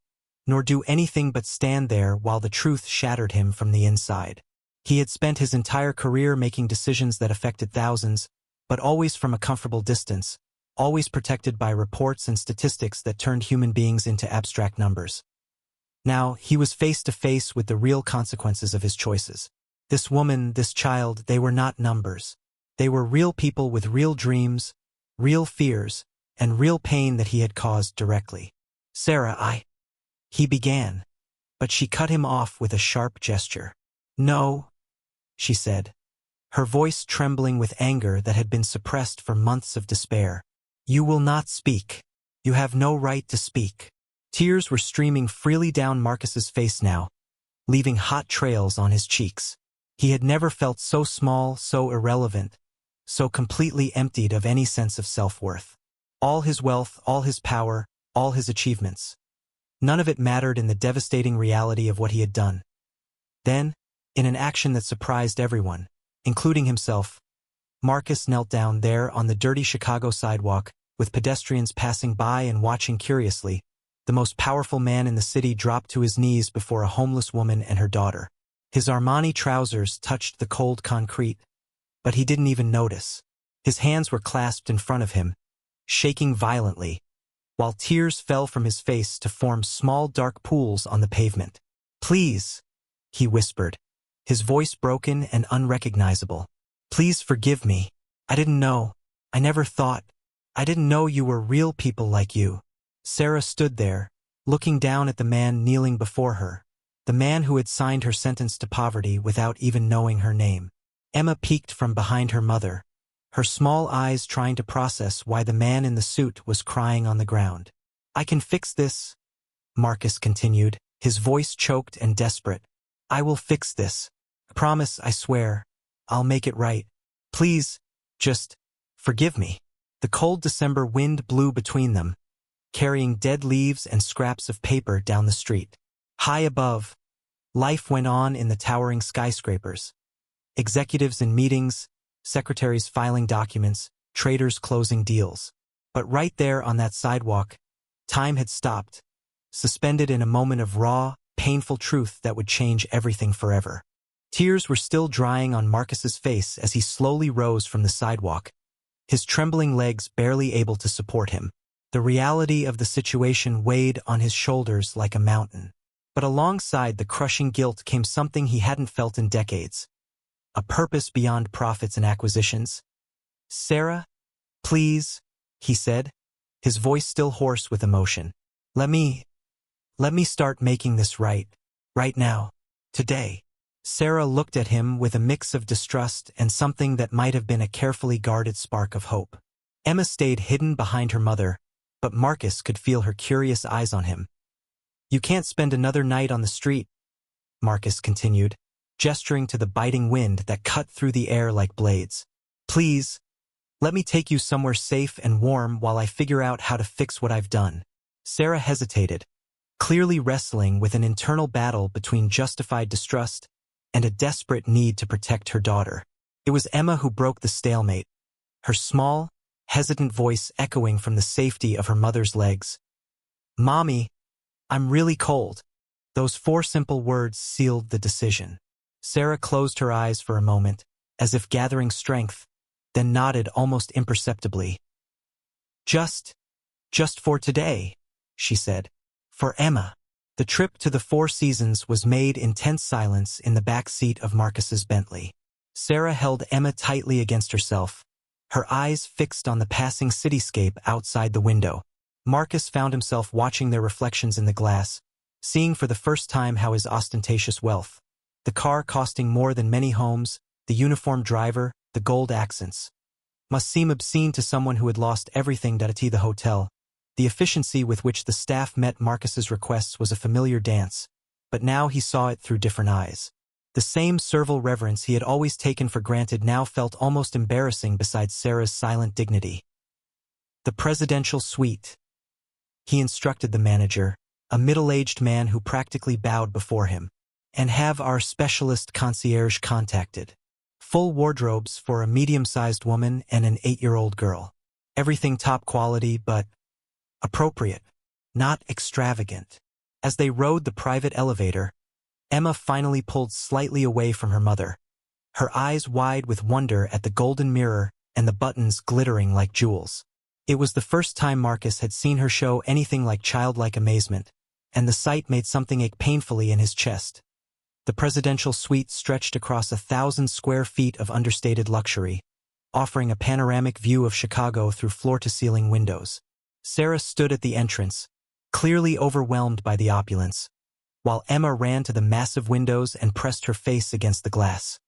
nor do anything but stand there while the truth shattered him from the inside. He had spent his entire career making decisions that affected thousands, but always from a comfortable distance, always protected by reports and statistics that turned human beings into abstract numbers. Now, he was face to face with the real consequences of his choices. This woman, this child, they were not numbers. They were real people with real dreams, real fears, and real pain that he had caused directly. "Sarah, he began, but she cut him off with a sharp gesture. "No," she said, her voice trembling with anger that had been suppressed for months of despair. "You will not speak. You have no right to speak." Tears were streaming freely down Marcus's face now, leaving hot trails on his cheeks. He had never felt so small, so irrelevant, so completely emptied of any sense of self-worth. All his wealth, all his power, all his achievements. None of it mattered in the devastating reality of what he had done. Then, in an action that surprised everyone, including himself, Marcus knelt down there on the dirty Chicago sidewalk, with pedestrians passing by and watching curiously. The most powerful man in the city dropped to his knees before a homeless woman and her daughter. His Armani trousers touched the cold concrete, but he didn't even notice. His hands were clasped in front of him, shaking violently, while tears fell from his face to form small dark pools on the pavement. "Please," he whispered, his voice broken and unrecognizable. "Please forgive me. I didn't know. I never thought. I didn't know you were real people like you." Sarah stood there, looking down at the man kneeling before her, the man who had signed her sentence to poverty without even knowing her name. Emma peeked from behind her mother, her small eyes trying to process why the man in the suit was crying on the ground. "I can fix this," Marcus continued, his voice choked and desperate. "I will fix this. I promise, I swear. I'll make it right. Please, just forgive me." The cold December wind blew between them, carrying dead leaves and scraps of paper down the street. High above, life went on in the towering skyscrapers. Executives in meetings, secretaries filing documents, traders closing deals. But right there on that sidewalk, time had stopped, suspended in a moment of raw, painful truth that would change everything forever. Tears were still drying on Marcus's face as he slowly rose from the sidewalk, his trembling legs barely able to support him. The reality of the situation weighed on his shoulders like a mountain. But alongside the crushing guilt came something he hadn't felt in decades. A purpose beyond profits and acquisitions. "Sarah, please," he said, his voice still hoarse with emotion. Let me start making this right now, today." Sarah looked at him with a mix of distrust and something that might have been a carefully guarded spark of hope. Emma stayed hidden behind her mother, but Marcus could feel her curious eyes on him. "You can't spend another night on the street," Marcus continued, gesturing to the biting wind that cut through the air like blades. "Please, let me take you somewhere safe and warm while I figure out how to fix what I've done." Sarah hesitated, clearly wrestling with an internal battle between justified distrust and a desperate need to protect her daughter. It was Emma who broke the stalemate, her small, hesitant voice echoing from the safety of her mother's legs. "Mommy, I'm really cold." Those 4 simple words sealed the decision. Sarah closed her eyes for a moment, as if gathering strength, then nodded almost imperceptibly. Just for today," she said. For Emma, the trip to the Four Seasons was made in tense silence in the back seat of Marcus's Bentley. Sarah held Emma tightly against herself, her eyes fixed on the passing cityscape outside the window. Marcus found himself watching their reflections in the glass, seeing for the first time how his ostentatious wealth, the car costing more than many homes, the uniformed driver, the gold accents, must seem obscene to someone who had lost everything to the hotel. The efficiency with which the staff met Marcus's requests was a familiar dance, but now he saw it through different eyes. The same servile reverence he had always taken for granted now felt almost embarrassing beside Sarah's silent dignity. "The presidential suite," he instructed the manager, a middle-aged man who practically bowed before him, "and have our specialist concierge contacted. Full wardrobes for a medium-sized woman and an 8-year-old girl. Everything top quality, but appropriate, not extravagant." As they rode the private elevator, Emma finally pulled slightly away from her mother, her eyes wide with wonder at the golden mirror and the buttons glittering like jewels. It was the first time Marcus had seen her show anything like childlike amazement, and the sight made something ache painfully in his chest. The presidential suite stretched across 1,000 square feet of understated luxury, offering a panoramic view of Chicago through floor-to-ceiling windows. Sarah stood at the entrance, clearly overwhelmed by the opulence, while Emma ran to the massive windows and pressed her face against the glass.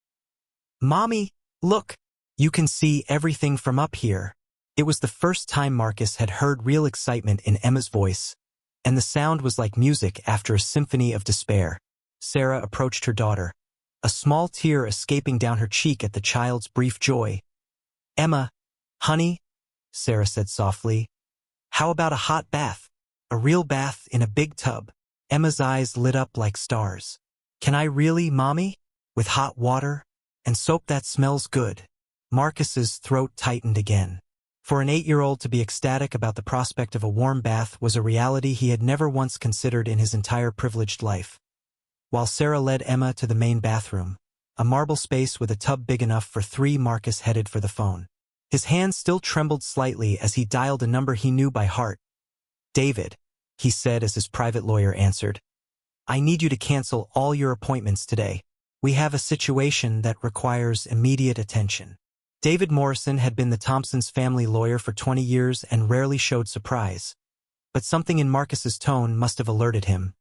"Mommy, look! You can see everything from up here." It was the first time Marcus had heard real excitement in Emma's voice, and the sound was like music after a symphony of despair. Sarah approached her daughter, a small tear escaping down her cheek at the child's brief joy. "Emma, honey," Sarah said softly, "how about a hot bath? A real bath in a big tub?" Emma's eyes lit up like stars. "Can I really, Mommy? With hot water? And soap that smells good?" Marcus's throat tightened again. For an 8-year-old to be ecstatic about the prospect of a warm bath was a reality he had never once considered in his entire privileged life. While Sarah led Emma to the main bathroom, a marble space with a tub big enough for 3, Marcus headed for the phone. His hand still trembled slightly as he dialed a number he knew by heart. "David," he said as his private lawyer answered, "I need you to cancel all your appointments today. We have a situation that requires immediate attention." David Morrison had been the Thompsons' family lawyer for 20 years and rarely showed surprise, but something in Marcus's tone must have alerted him.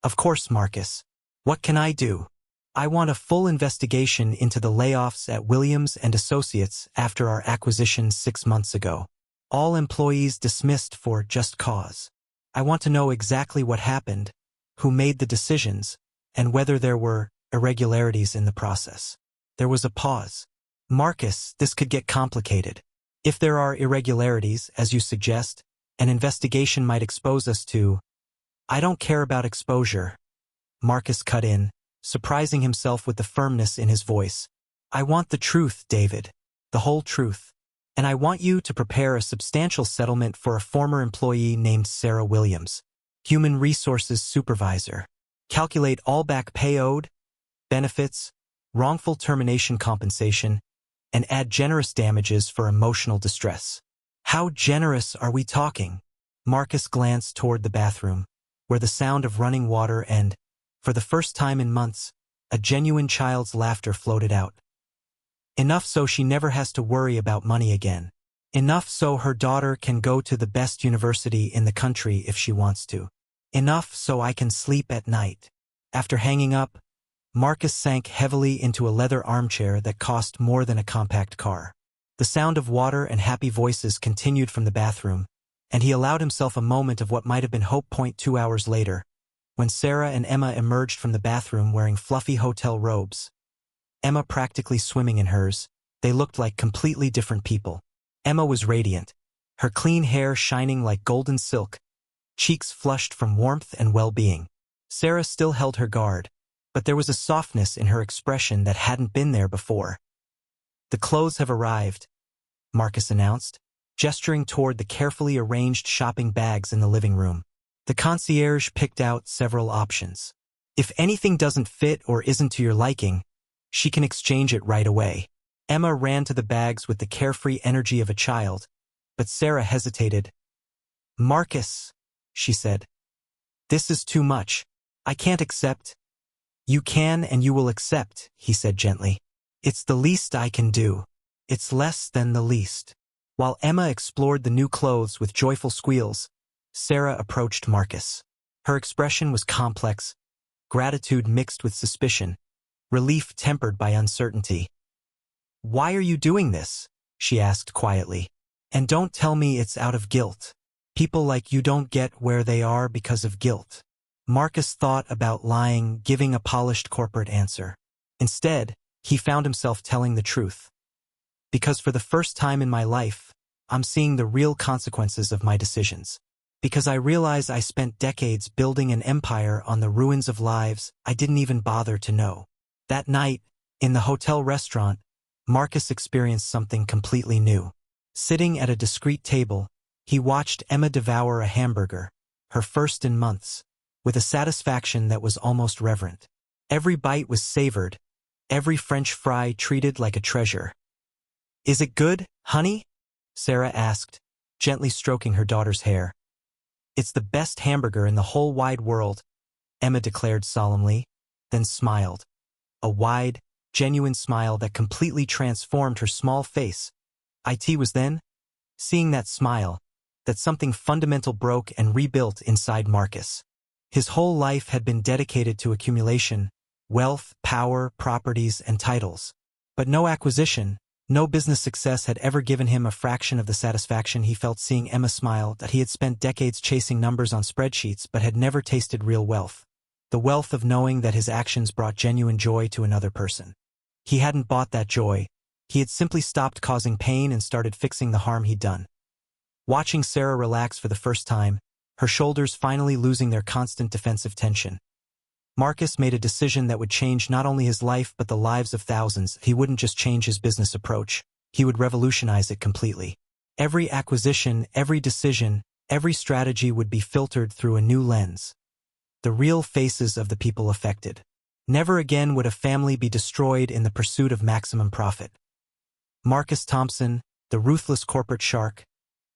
"Of course, Marcus. What can I do?" "I want a full investigation into the layoffs at Williams & Associates after our acquisition 6 months ago. All employees dismissed for just cause. I want to know exactly what happened, who made the decisions, and whether there were irregularities in the process." There was a pause. "Marcus, this could get complicated. If there are irregularities, as you suggest, an investigation might expose us to—" "I don't care about exposure," Marcus cut in, surprising himself with the firmness in his voice. "I want the truth, David, the whole truth. And I want you to prepare a substantial settlement for a former employee named Sarah Williams, Human Resources Supervisor. Calculate all back pay owed, benefits, wrongful termination compensation, and add generous damages for emotional distress." "How generous are we talking?" Marcus glanced toward the bathroom, where the sound of running water and, for the first time in months, a genuine child's laughter floated out. "Enough so she never has to worry about money again. Enough so her daughter can go to the best university in the country if she wants to. Enough so I can sleep at night." After hanging up, Marcus sank heavily into a leather armchair that cost more than a compact car. The sound of water and happy voices continued from the bathroom, and he allowed himself a moment of what might have been hope. 2 hours later, when Sarah and Emma emerged from the bathroom wearing fluffy hotel robes, Emma practically swimming in hers, they looked like completely different people. Emma was radiant, her clean hair shining like golden silk, cheeks flushed from warmth and well-being. Sarah still held her guard, but there was a softness in her expression that hadn't been there before. "The clothes have arrived," Marcus announced, gesturing toward the carefully arranged shopping bags in the living room. The concierge picked out several options. If anything doesn't fit or isn't to your liking, she can exchange it right away. Emma ran to the bags with the carefree energy of a child, but Sarah hesitated. "Marcus," she said, "this is too much. I can't accept." "You can and you will accept," he said gently. "It's the least I can do. It's less than the least." While Emma explored the new clothes with joyful squeals, Sarah approached Marcus. Her expression was complex, gratitude mixed with suspicion, relief tempered by uncertainty. "Why are you doing this?" she asked quietly. "And don't tell me it's out of guilt. People like you don't get where they are because of guilt." Marcus thought about lying, giving a polished corporate answer. Instead, he found himself telling the truth. "Because for the first time in my life, I'm seeing the real consequences of my decisions. Because I realize I spent decades building an empire on the ruins of lives I didn't even bother to know." That night, in the hotel restaurant, Marcus experienced something completely new. Sitting at a discreet table, he watched Emma devour a hamburger, her first in months, with a satisfaction that was almost reverent. Every bite was savored, every French fry treated like a treasure. "Is it good, honey?" Sarah asked, gently stroking her daughter's hair. "It's the best hamburger in the whole wide world," Emma declared solemnly, then smiled. A wide, genuine smile that completely transformed her small face. It was then, seeing that smile, that something fundamental broke and rebuilt inside Marcus. His whole life had been dedicated to accumulation, wealth, power, properties, and titles. But no acquisition, no business success had ever given him a fraction of the satisfaction he felt seeing Emma smile. That he had spent decades chasing numbers on spreadsheets but had never tasted real wealth. The wealth of knowing that his actions brought genuine joy to another person. He hadn't bought that joy. He had simply stopped causing pain and started fixing the harm he'd done. Watching Sarah relax for the first time, her shoulders finally losing their constant defensive tension, Marcus made a decision that would change not only his life but the lives of thousands. He wouldn't just change his business approach, he would revolutionize it completely. Every acquisition, every decision, every strategy would be filtered through a new lens. The real faces of the people affected. Never again would a family be destroyed in the pursuit of maximum profit. Marcus Thompson, the ruthless corporate shark,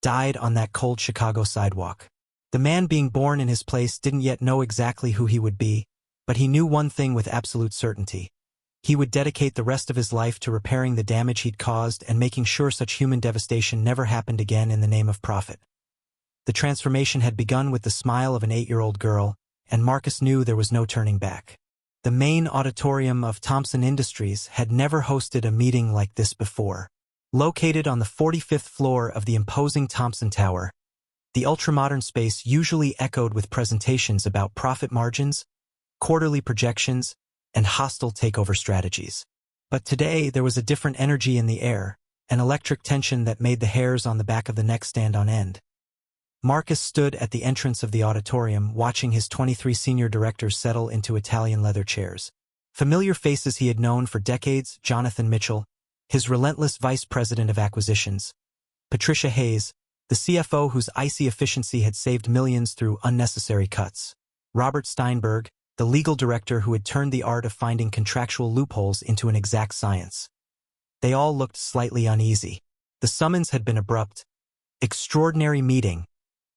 died on that cold Chicago sidewalk. The man being born in his place didn't yet know exactly who he would be, but he knew one thing with absolute certainty. He would dedicate the rest of his life to repairing the damage he'd caused and making sure such human devastation never happened again in the name of profit. The transformation had begun with the smile of an 8-year-old girl, and Marcus knew there was no turning back. The main auditorium of Thompson Industries had never hosted a meeting like this before. Located on the 45th floor of the imposing Thompson Tower, the ultramodern space usually echoed with presentations about profit margins, quarterly projections, and hostile takeover strategies. But today there was a different energy in the air, an electric tension that made the hairs on the back of the neck stand on end. Marcus stood at the entrance of the auditorium watching his 23 senior directors settle into Italian leather chairs. Familiar faces he had known for decades: Jonathan Mitchell, his relentless vice president of acquisitions; Patricia Hayes, the CFO whose icy efficiency had saved millions through unnecessary cuts; Robert Steinberg, the legal director who had turned the art of finding contractual loopholes into an exact science. They all looked slightly uneasy. The summons had been abrupt. Extraordinary meeting.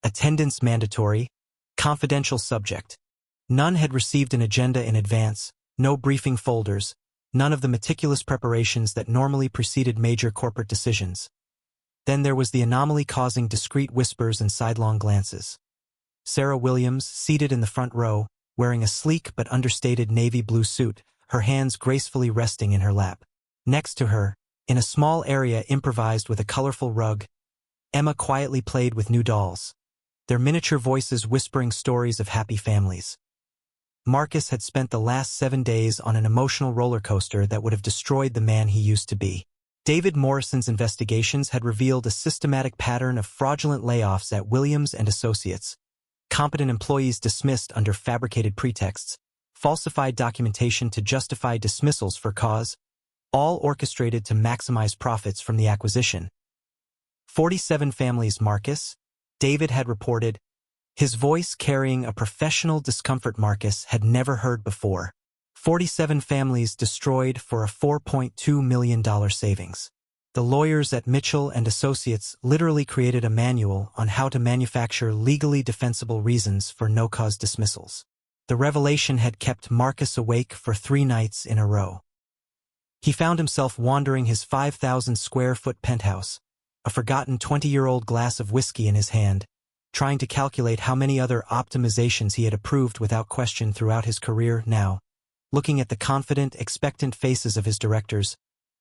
Attendance mandatory. Confidential subject. None had received an agenda in advance, no briefing folders, none of the meticulous preparations that normally preceded major corporate decisions. Then there was the anomaly causing discreet whispers and sidelong glances. Sarah Williams, seated in the front row, wearing a sleek but understated navy blue suit, her hands gracefully resting in her lap. Next to her, in a small area improvised with a colorful rug, Emma quietly played with new dolls, their miniature voices whispering stories of happy families. Marcus had spent the last 7 days on an emotional roller coaster that would have destroyed the man he used to be. David Morrison's investigations had revealed a systematic pattern of fraudulent layoffs at Williams and Associates, competent employees dismissed under fabricated pretexts, falsified documentation to justify dismissals for cause, all orchestrated to maximize profits from the acquisition. 47 families. Marcus, David had reported, his voice carrying a professional discomfort Marcus had never heard before. 47 families destroyed for a $4.2 million savings. The lawyers at Mitchell and Associates literally created a manual on how to manufacture legally defensible reasons for no-cause dismissals. The revelation had kept Marcus awake for 3 nights in a row. He found himself wandering his 5,000-square-foot penthouse, a forgotten 20-year-old glass of whiskey in his hand, trying to calculate how many other optimizations he had approved without question throughout his career. Now, looking at the confident, expectant faces of his directors,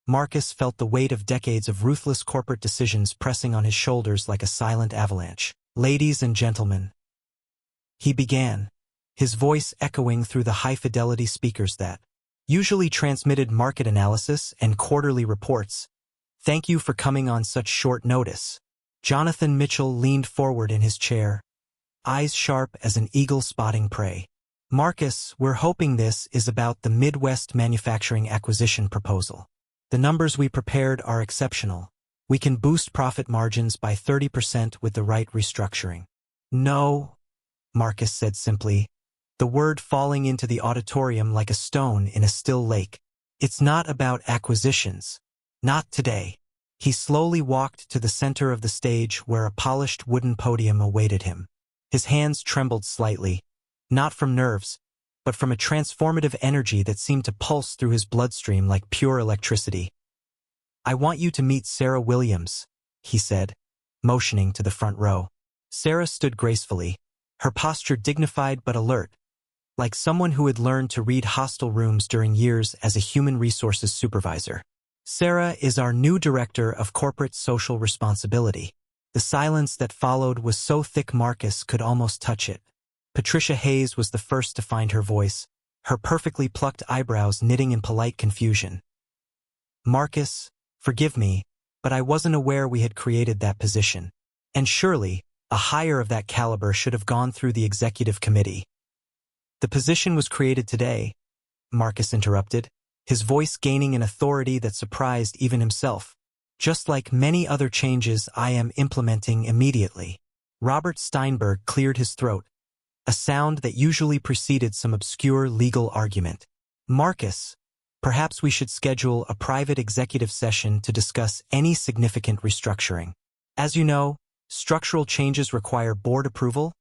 Marcus felt the weight of decades of ruthless corporate decisions pressing on his shoulders like a silent avalanche. Ladies and gentlemen, he began, his voice echoing through the high-fidelity speakers that usually transmitted market analysis and quarterly reports. Thank you for coming on such short notice. Jonathan Mitchell leaned forward in his chair, eyes sharp as an eagle spotting prey. Marcus, we're hoping this is about the Midwest manufacturing acquisition proposal. The numbers we prepared are exceptional. We can boost profit margins by 30% with the right restructuring. No, Marcus said simply, the word falling into the auditorium like a stone in a still lake. It's not about acquisitions. Not today. He slowly walked to the center of the stage where a polished wooden podium awaited him. His hands trembled slightly, not from nerves, but from a transformative energy that seemed to pulse through his bloodstream like pure electricity. I want you to meet Sarah Williams, he said, motioning to the front row. Sarah stood gracefully, her posture dignified but alert, like someone who had learned to read hostel rooms during years as a human resources supervisor. Sarah is our new director of corporate social responsibility. The silence that followed was so thick Marcus could almost touch it. Patricia Hayes was the first to find her voice, her perfectly plucked eyebrows knitting in polite confusion. Marcus, forgive me, but I wasn't aware we had created that position. And surely, a hire of that caliber should have gone through the executive committee. The position was created today, Marcus interrupted, his voice gaining an authority that surprised even himself. Just like many other changes I am implementing immediately. Robert Steinberg cleared his throat, a sound that usually preceded some obscure legal argument. Marcus, perhaps we should schedule a private executive session to discuss any significant restructuring. As you know, structural changes require board approval.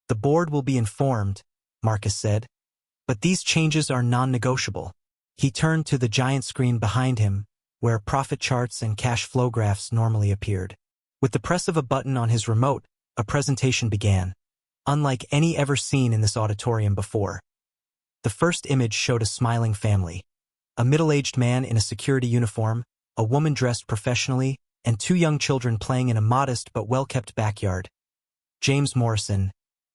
The board will be informed, Marcus said, but these changes are non-negotiable. He turned to the giant screen behind him, where profit charts and cash flow graphs normally appeared. With the press of a button on his remote, a presentation began, unlike any ever seen in this auditorium before. The first image showed a smiling family, a middle-aged man in a security uniform, a woman dressed professionally, and 2 young children playing in a modest but well-kept backyard. James Morrison,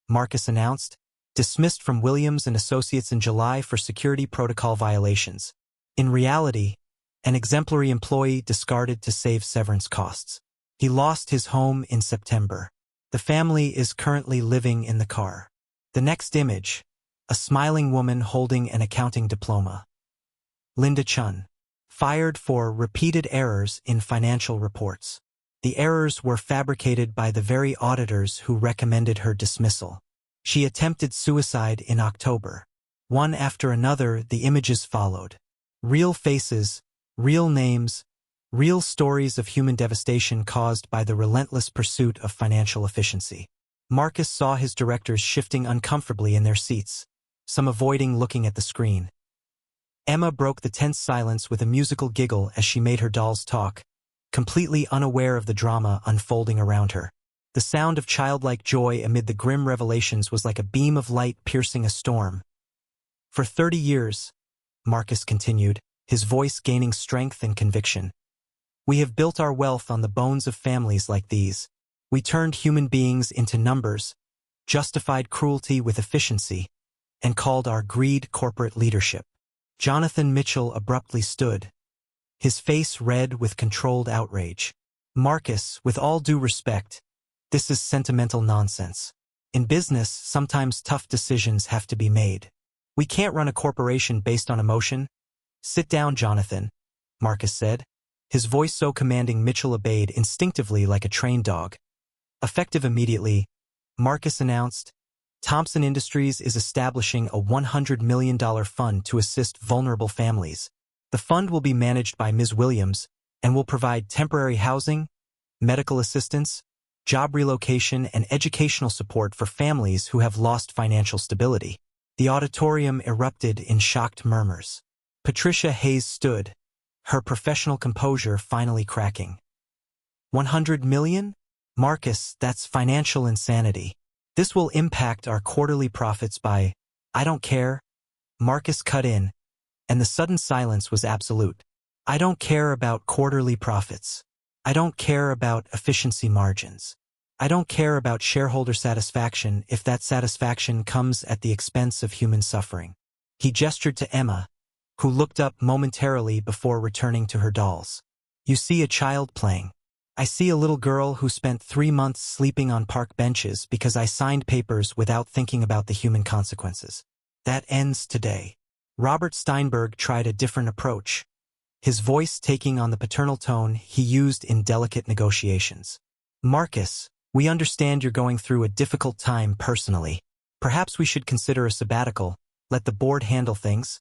Marcus announced, dismissed from Williams and Associates in July for security protocol violations. In reality, an exemplary employee discarded to save severance costs. He lost his home in September. The family is currently living in the car. The next image, a smiling woman holding an accounting diploma. Linda Chun, fired for repeated errors in financial reports. The errors were fabricated by the very auditors who recommended her dismissal. She attempted suicide in October. One after another, the images followed. Real faces, real names, real stories of human devastation caused by the relentless pursuit of financial efficiency. Marcus saw his directors shifting uncomfortably in their seats, some avoiding looking at the screen. Emma broke the tense silence with a musical giggle as she made her dolls talk, completely unaware of the drama unfolding around her. The sound of childlike joy amid the grim revelations was like a beam of light piercing a storm. For 30 years, Marcus continued, his voice gaining strength and conviction. We have built our wealth on the bones of families like these. We turned human beings into numbers, justified cruelty with efficiency, and called our greed corporate leadership. Jonathan Mitchell abruptly stood, his face red with controlled outrage. Marcus, with all due respect, this is sentimental nonsense. In business, sometimes tough decisions have to be made. We can't run a corporation based on emotion. Sit down, Jonathan, Marcus said, his voice so commanding Mitchell obeyed instinctively like a trained dog. Effective immediately, Marcus announced, Thompson Industries is establishing a $100 million fund to assist vulnerable families. The fund will be managed by Ms. Williams and will provide temporary housing, medical assistance, job relocation, and educational support for families who have lost financial stability. The auditorium erupted in shocked murmurs. Patricia Hayes stood, her professional composure finally cracking. 100 million? Marcus, that's financial insanity. This will impact our quarterly profits by, I don't care. Marcus cut in, and the sudden silence was absolute. I don't care about quarterly profits. I don't care about efficiency margins. I don't care about shareholder satisfaction if that satisfaction comes at the expense of human suffering. He gestured to Emma, who looked up momentarily before returning to her dolls. You see a child playing. I see a little girl who spent 3 months sleeping on park benches because I signed papers without thinking about the human consequences. That ends today. Robert Steinberg tried a different approach, his voice taking on the paternal tone he used in delicate negotiations. Marcus, we understand you're going through a difficult time personally. Perhaps we should consider a sabbatical, let the board handle things.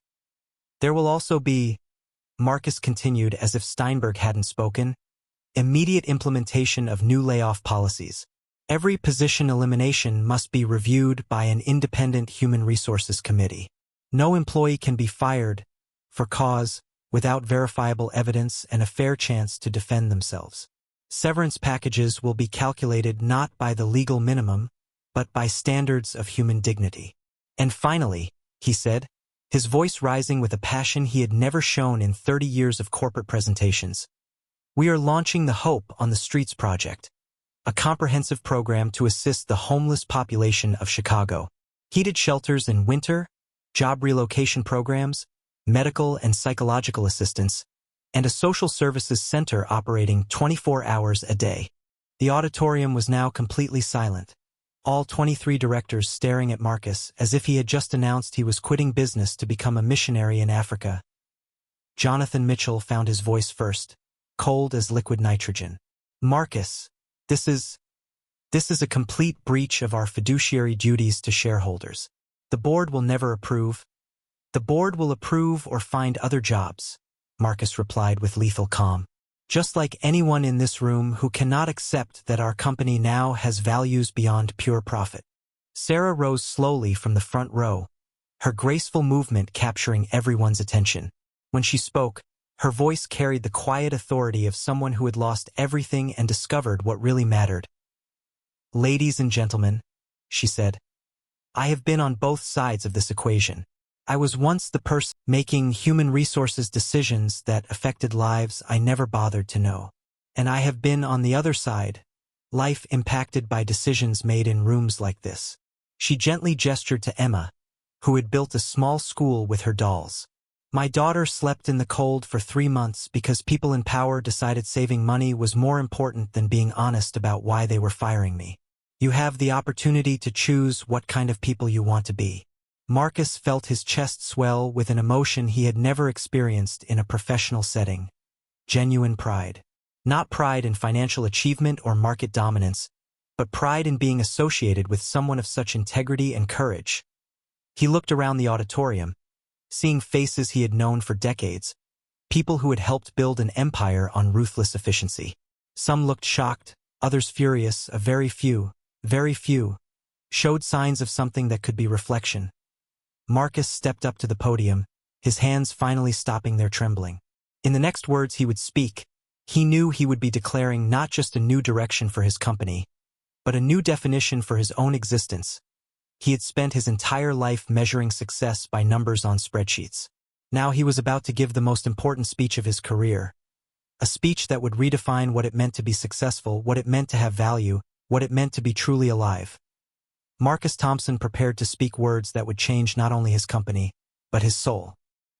There will also be, Marcus continued as if Steinberg hadn't spoken, immediate implementation of new layoff policies. Every position elimination must be reviewed by an independent human resources committee. No employee can be fired for cause without verifiable evidence and a fair chance to defend themselves. Severance packages will be calculated not by the legal minimum, but by standards of human dignity. And finally, he said, his voice rising with a passion he had never shown in 30 years of corporate presentations, we are launching the Hope on the Streets project, a comprehensive program to assist the homeless population of Chicago. Heated shelters in winter, job relocation programs, medical and psychological assistance, and a social services center operating 24 hours a day. The auditorium was now completely silent, all 23 directors staring at Marcus as if he had just announced he was quitting business to become a missionary in Africa. Jonathan Mitchell found his voice first, cold as liquid nitrogen. Marcus, this is a complete breach of our fiduciary duties to shareholders. The board will never approve. The board will approve or find other jobs, Marcus replied with lethal calm. Just like anyone in this room who cannot accept that our company now has values beyond pure profit. Sarah rose slowly from the front row, her graceful movement capturing everyone's attention. When she spoke, her voice carried the quiet authority of someone who had lost everything and discovered what really mattered. Ladies and gentlemen, she said, I have been on both sides of this equation. I was once the person making human resources decisions that affected lives I never bothered to know. And I have been on the other side, life impacted by decisions made in rooms like this. She gently gestured to Emma, who had built a small school with her dolls. My daughter slept in the cold for 3 months because people in power decided saving money was more important than being honest about why they were firing me. You have the opportunity to choose what kind of people you want to be. Marcus felt his chest swell with an emotion he had never experienced in a professional setting. Genuine pride. Not pride in financial achievement or market dominance, but pride in being associated with someone of such integrity and courage. He looked around the auditorium, seeing faces he had known for decades, people who had helped build an empire on ruthless efficiency. Some looked shocked, others furious, a very few, showed signs of something that could be reflection. Marcus stepped up to the podium, his hands finally stopping their trembling. In the next words he would speak, he knew he would be declaring not just a new direction for his company, but a new definition for his own existence. He had spent his entire life measuring success by numbers on spreadsheets. Now he was about to give the most important speech of his career. A speech that would redefine what it meant to be successful, what it meant to have value, what it meant to be truly alive. Marcus Thompson prepared to speak words that would change not only his company, but his soul.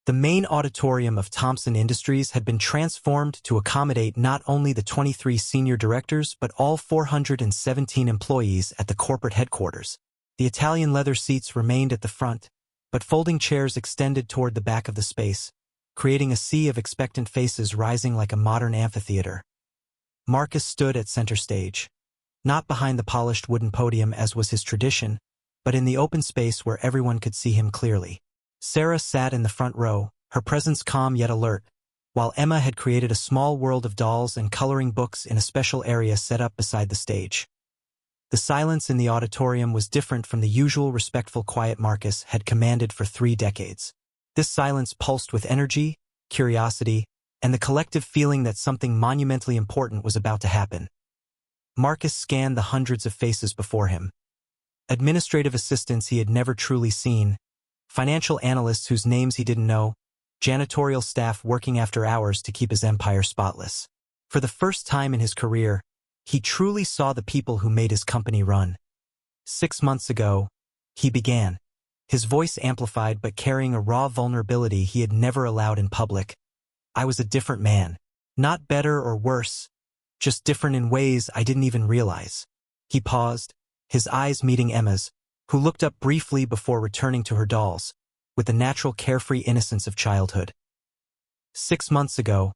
The main auditorium of Thompson Industries had been transformed to accommodate not only the 23 senior directors but all 417 employees at the corporate headquarters. The Italian leather seats remained at the front, but folding chairs extended toward the back of the space, creating a sea of expectant faces rising like a modern amphitheater. Marcus stood at center stage, not behind the polished wooden podium as was his tradition, but in the open space where everyone could see him clearly. Sarah sat in the front row, her presence calm yet alert, while Emma had created a small world of dolls and coloring books in a special area set up beside the stage. The silence in the auditorium was different from the usual respectful quiet Marcus had commanded for 3 decades. This silence pulsed with energy, curiosity, and the collective feeling that something monumentally important was about to happen. Marcus scanned the hundreds of faces before him. Administrative assistants he had never truly seen, financial analysts whose names he didn't know, janitorial staff working after hours to keep his empire spotless. For the first time in his career, he truly saw the people who made his company run. 6 months ago, he began, his voice amplified but carrying a raw vulnerability he had never allowed in public. I was a different man. Not better or worse, just different in ways I didn't even realize. He paused, his eyes meeting Emma's, who looked up briefly before returning to her dolls, with the natural carefree innocence of childhood. 6 months ago,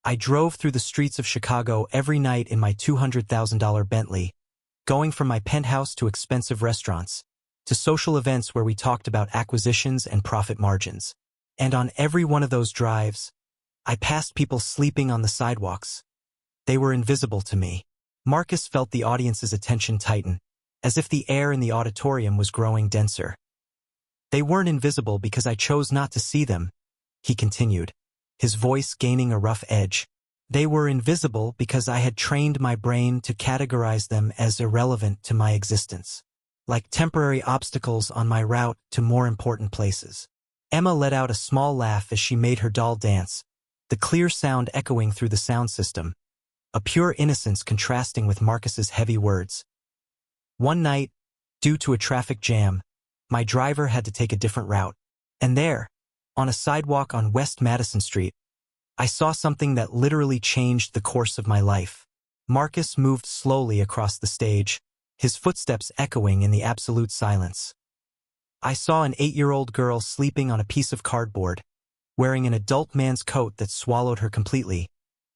I drove through the streets of Chicago every night in my $200,000 Bentley, going from my penthouse to expensive restaurants, to social events where we talked about acquisitions and profit margins. And on every one of those drives, I passed people sleeping on the sidewalks. They were invisible to me. Marcus felt the audience's attention tighten, as if the air in the auditorium was growing denser. They weren't invisible because I chose not to see them, he continued, his voice gaining a rough edge. They were invisible because I had trained my brain to categorize them as irrelevant to my existence, like temporary obstacles on my route to more important places. Emma let out a small laugh as she made her doll dance, the clear sound echoing through the sound system, a pure innocence contrasting with Marcus's heavy words. One night, due to a traffic jam, my driver had to take a different route. And there, on a sidewalk on West Madison Street, I saw something that literally changed the course of my life. Marcus moved slowly across the stage, his footsteps echoing in the absolute silence. I saw an 8-year-old girl sleeping on a piece of cardboard, wearing an adult man's coat that swallowed her completely,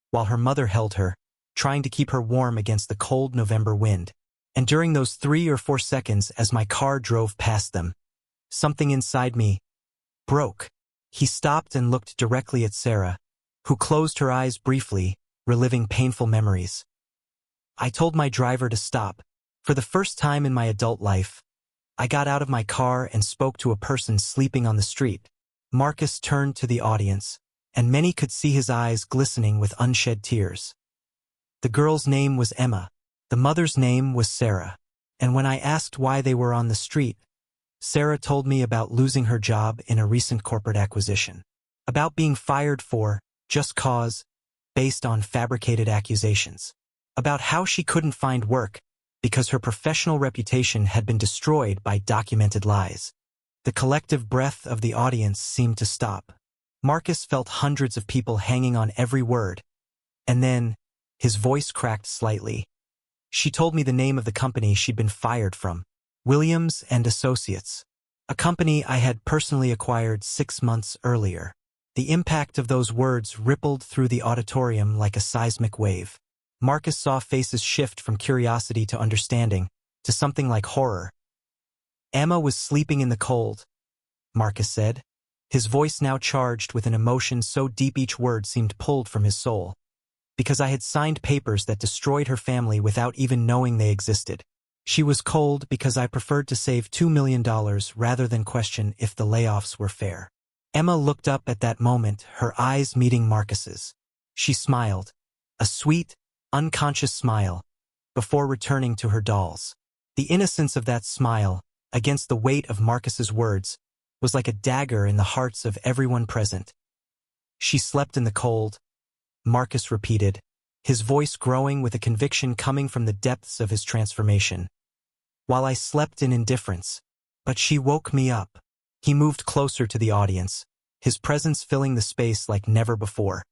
while her mother held her, trying to keep her warm against the cold November wind. And during those 3 or 4 seconds as my car drove past them, something inside me broke. He stopped and looked directly at Sarah, who closed her eyes briefly, reliving painful memories. I told my driver to stop. For the first time in my adult life, I got out of my car and spoke to a person sleeping on the street. Marcus turned to the audience, and many could see his eyes glistening with unshed tears. The girl's name was Emma. The mother's name was Sarah, and when I asked why they were on the street, Sarah told me about losing her job in a recent corporate acquisition, about being fired for just cause, based on fabricated accusations, about how she couldn't find work because her professional reputation had been destroyed by documented lies. The collective breath of the audience seemed to stop. Marcus felt hundreds of people hanging on every word, and then his voice cracked slightly. She told me the name of the company she'd been fired from, Williams and Associates, a company I had personally acquired 6 months earlier. The impact of those words rippled through the auditorium like a seismic wave. Marcus saw faces shift from curiosity to understanding, to something like horror. Emma was sleeping in the cold, Marcus said, his voice now charged with an emotion so deep each word seemed pulled from his soul. Because I had signed papers that destroyed her family without even knowing they existed. She was cold because I preferred to save $2 million rather than question if the layoffs were fair. Emma looked up at that moment, her eyes meeting Marcus's. She smiled, a sweet, unconscious smile, before returning to her dolls. The innocence of that smile, against the weight of Marcus's words, was like a dagger in the hearts of everyone present. "She slept in the cold," Marcus repeated, his voice growing with a conviction coming from the depths of his transformation. "While I slept in indifference. But she woke me up." He moved closer to the audience, his presence filling the space like never before.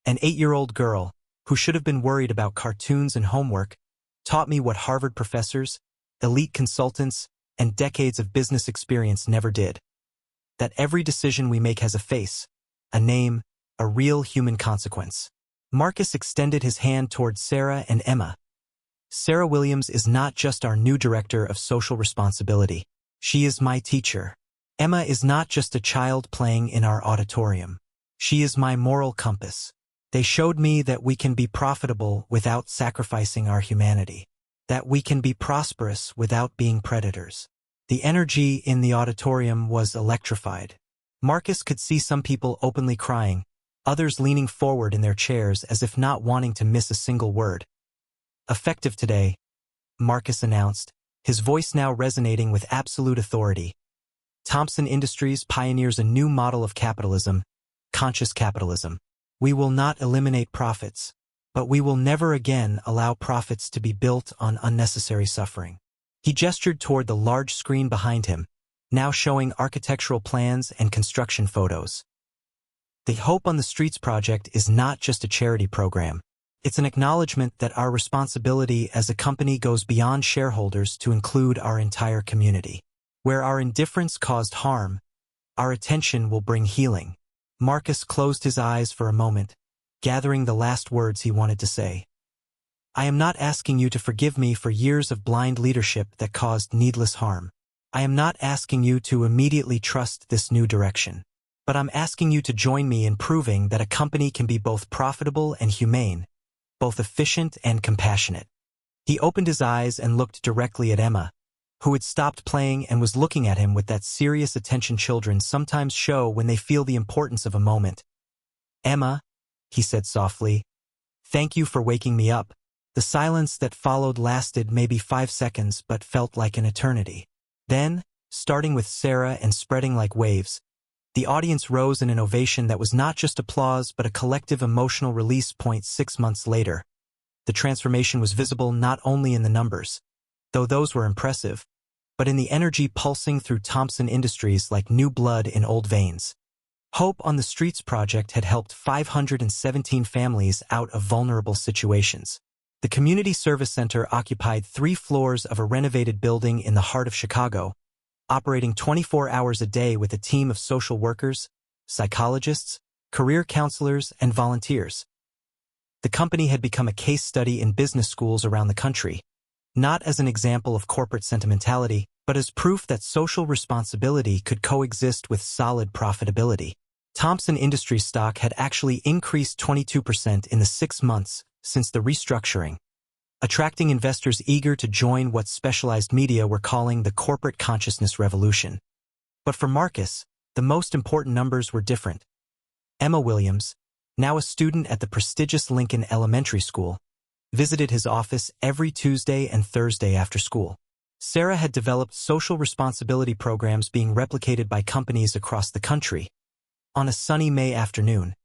"An 8-year-old girl, who should have been worried about cartoons and homework, taught me what Harvard professors, elite consultants, and decades of business experience never did. That every decision we make has a face, a name, a real human consequence." Marcus extended his hand toward Sarah and Emma. "Sarah Williams is not just our new director of social responsibility. She is my teacher. Emma is not just a child playing in our auditorium. She is my moral compass. They showed me that we can be profitable without sacrificing our humanity. That we can be prosperous without being predators." The energy in the auditorium was electrified. Marcus could see some people openly crying, others leaning forward in their chairs as if not wanting to miss a single word. "Effective today," Marcus announced, his voice now resonating with absolute authority. "Thompson Industries pioneers a new model of capitalism, conscious capitalism. We will not eliminate profits, but we will never again allow profits to be built on unnecessary suffering." He gestured toward the large screen behind him, now showing architectural plans and construction photos. "The Hope on the Streets project is not just a charity program. It's an acknowledgement that our responsibility as a company goes beyond shareholders to include our entire community. Where our indifference caused harm, our attention will bring healing." Marcus closed his eyes for a moment, gathering the last words he wanted to say. "I am not asking you to forgive me for years of blind leadership that caused needless harm. I am not asking you to immediately trust this new direction. But I'm asking you to join me in proving that a company can be both profitable and humane, both efficient and compassionate." He opened his eyes and looked directly at Emma, who had stopped playing and was looking at him with that serious attention children sometimes show when they feel the importance of a moment. "Emma," he said softly, "thank you for waking me up." The silence that followed lasted maybe 5 seconds but felt like an eternity. Then, starting with Sarah and spreading like waves, the audience rose in an ovation that was not just applause but a collective emotional release point. 6 months later, the transformation was visible not only in the numbers, though those were impressive, but in the energy pulsing through Thompson Industries like new blood in old veins. Hope on the Streets project had helped 517 families out of vulnerable situations. The community service center occupied 3 floors of a renovated building in the heart of Chicago, operating 24 hours a day with a team of social workers, psychologists, career counselors, and volunteers. The company had become a case study in business schools around the country, not as an example of corporate sentimentality, but as proof that social responsibility could coexist with solid profitability. Thompson Industries stock had actually increased 22% in the 6 months since the restructuring, attracting investors eager to join what specialized media were calling the corporate consciousness revolution. But for Marcus, the most important numbers were different. Emma Williams, now a student at the prestigious Lincoln Elementary School, visited his office every Tuesday and Thursday after school. Sarah had developed social responsibility programs being replicated by companies across the country. On a sunny May afternoon,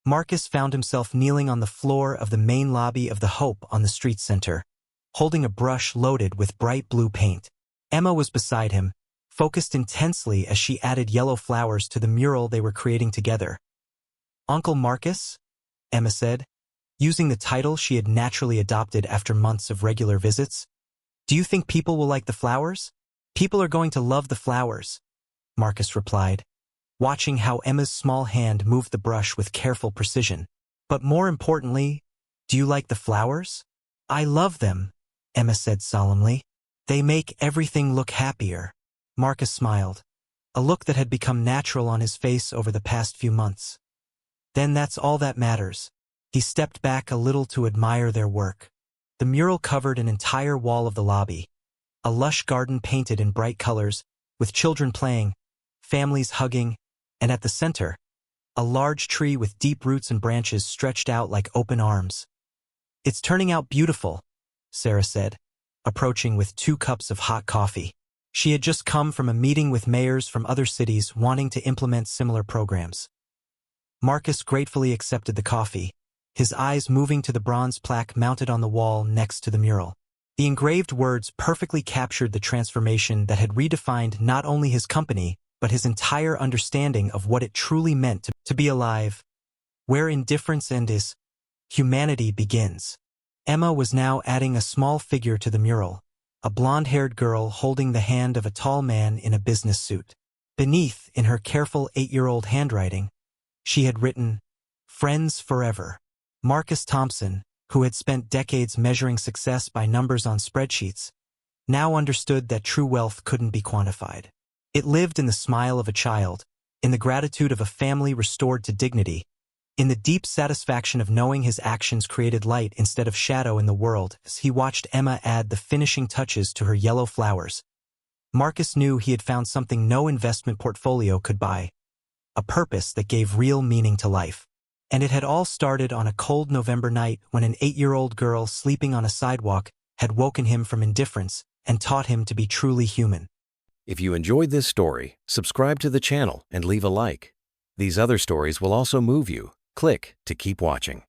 Marcus found himself kneeling on the floor of the main lobby of the Hope on the Streets Center, holding a brush loaded with bright blue paint. Emma was beside him, focused intensely as she added yellow flowers to the mural they were creating together. "Uncle Marcus?" Emma said, using the title she had naturally adopted after months of regular visits. "Do you think people will like the flowers?" "People are going to love the flowers," Marcus replied, watching how Emma's small hand moved the brush with careful precision. "But more importantly, do you like the flowers?" "I love them," Emma said solemnly. "They make everything look happier." Marcus smiled, a look that had become natural on his face over the past few months. "Then that's all that matters." He stepped back a little to admire their work. The mural covered an entire wall of the lobby, a lush garden painted in bright colors, with children playing, families hugging, and at the center, a large tree with deep roots and branches stretched out like open arms. "It's turning out beautiful," Sarah said, approaching with 2 cups of hot coffee. She had just come from a meeting with mayors from other cities wanting to implement similar programs. Marcus gratefully accepted the coffee, his eyes moving to the bronze plaque mounted on the wall next to the mural. The engraved words perfectly captured the transformation that had redefined not only his company, but his entire understanding of what it truly meant to be alive. Where indifference ends, humanity begins. Emma was now adding a small figure to the mural, a blonde-haired girl holding the hand of a tall man in a business suit. Beneath, in her careful 8-year-old handwriting, she had written, "Friends Forever." Marcus Thompson, who had spent decades measuring success by numbers on spreadsheets, now understood that true wealth couldn't be quantified. It lived in the smile of a child, in the gratitude of a family restored to dignity, in the deep satisfaction of knowing his actions created light instead of shadow in the world. As he watched Emma add the finishing touches to her yellow flowers, Marcus knew he had found something no investment portfolio could buy, a purpose that gave real meaning to life. And it had all started on a cold November night when an 8-year-old girl sleeping on a sidewalk had woken him from indifference and taught him to be truly human. If you enjoyed this story, subscribe to the channel and leave a like. These other stories will also move you. Click to keep watching.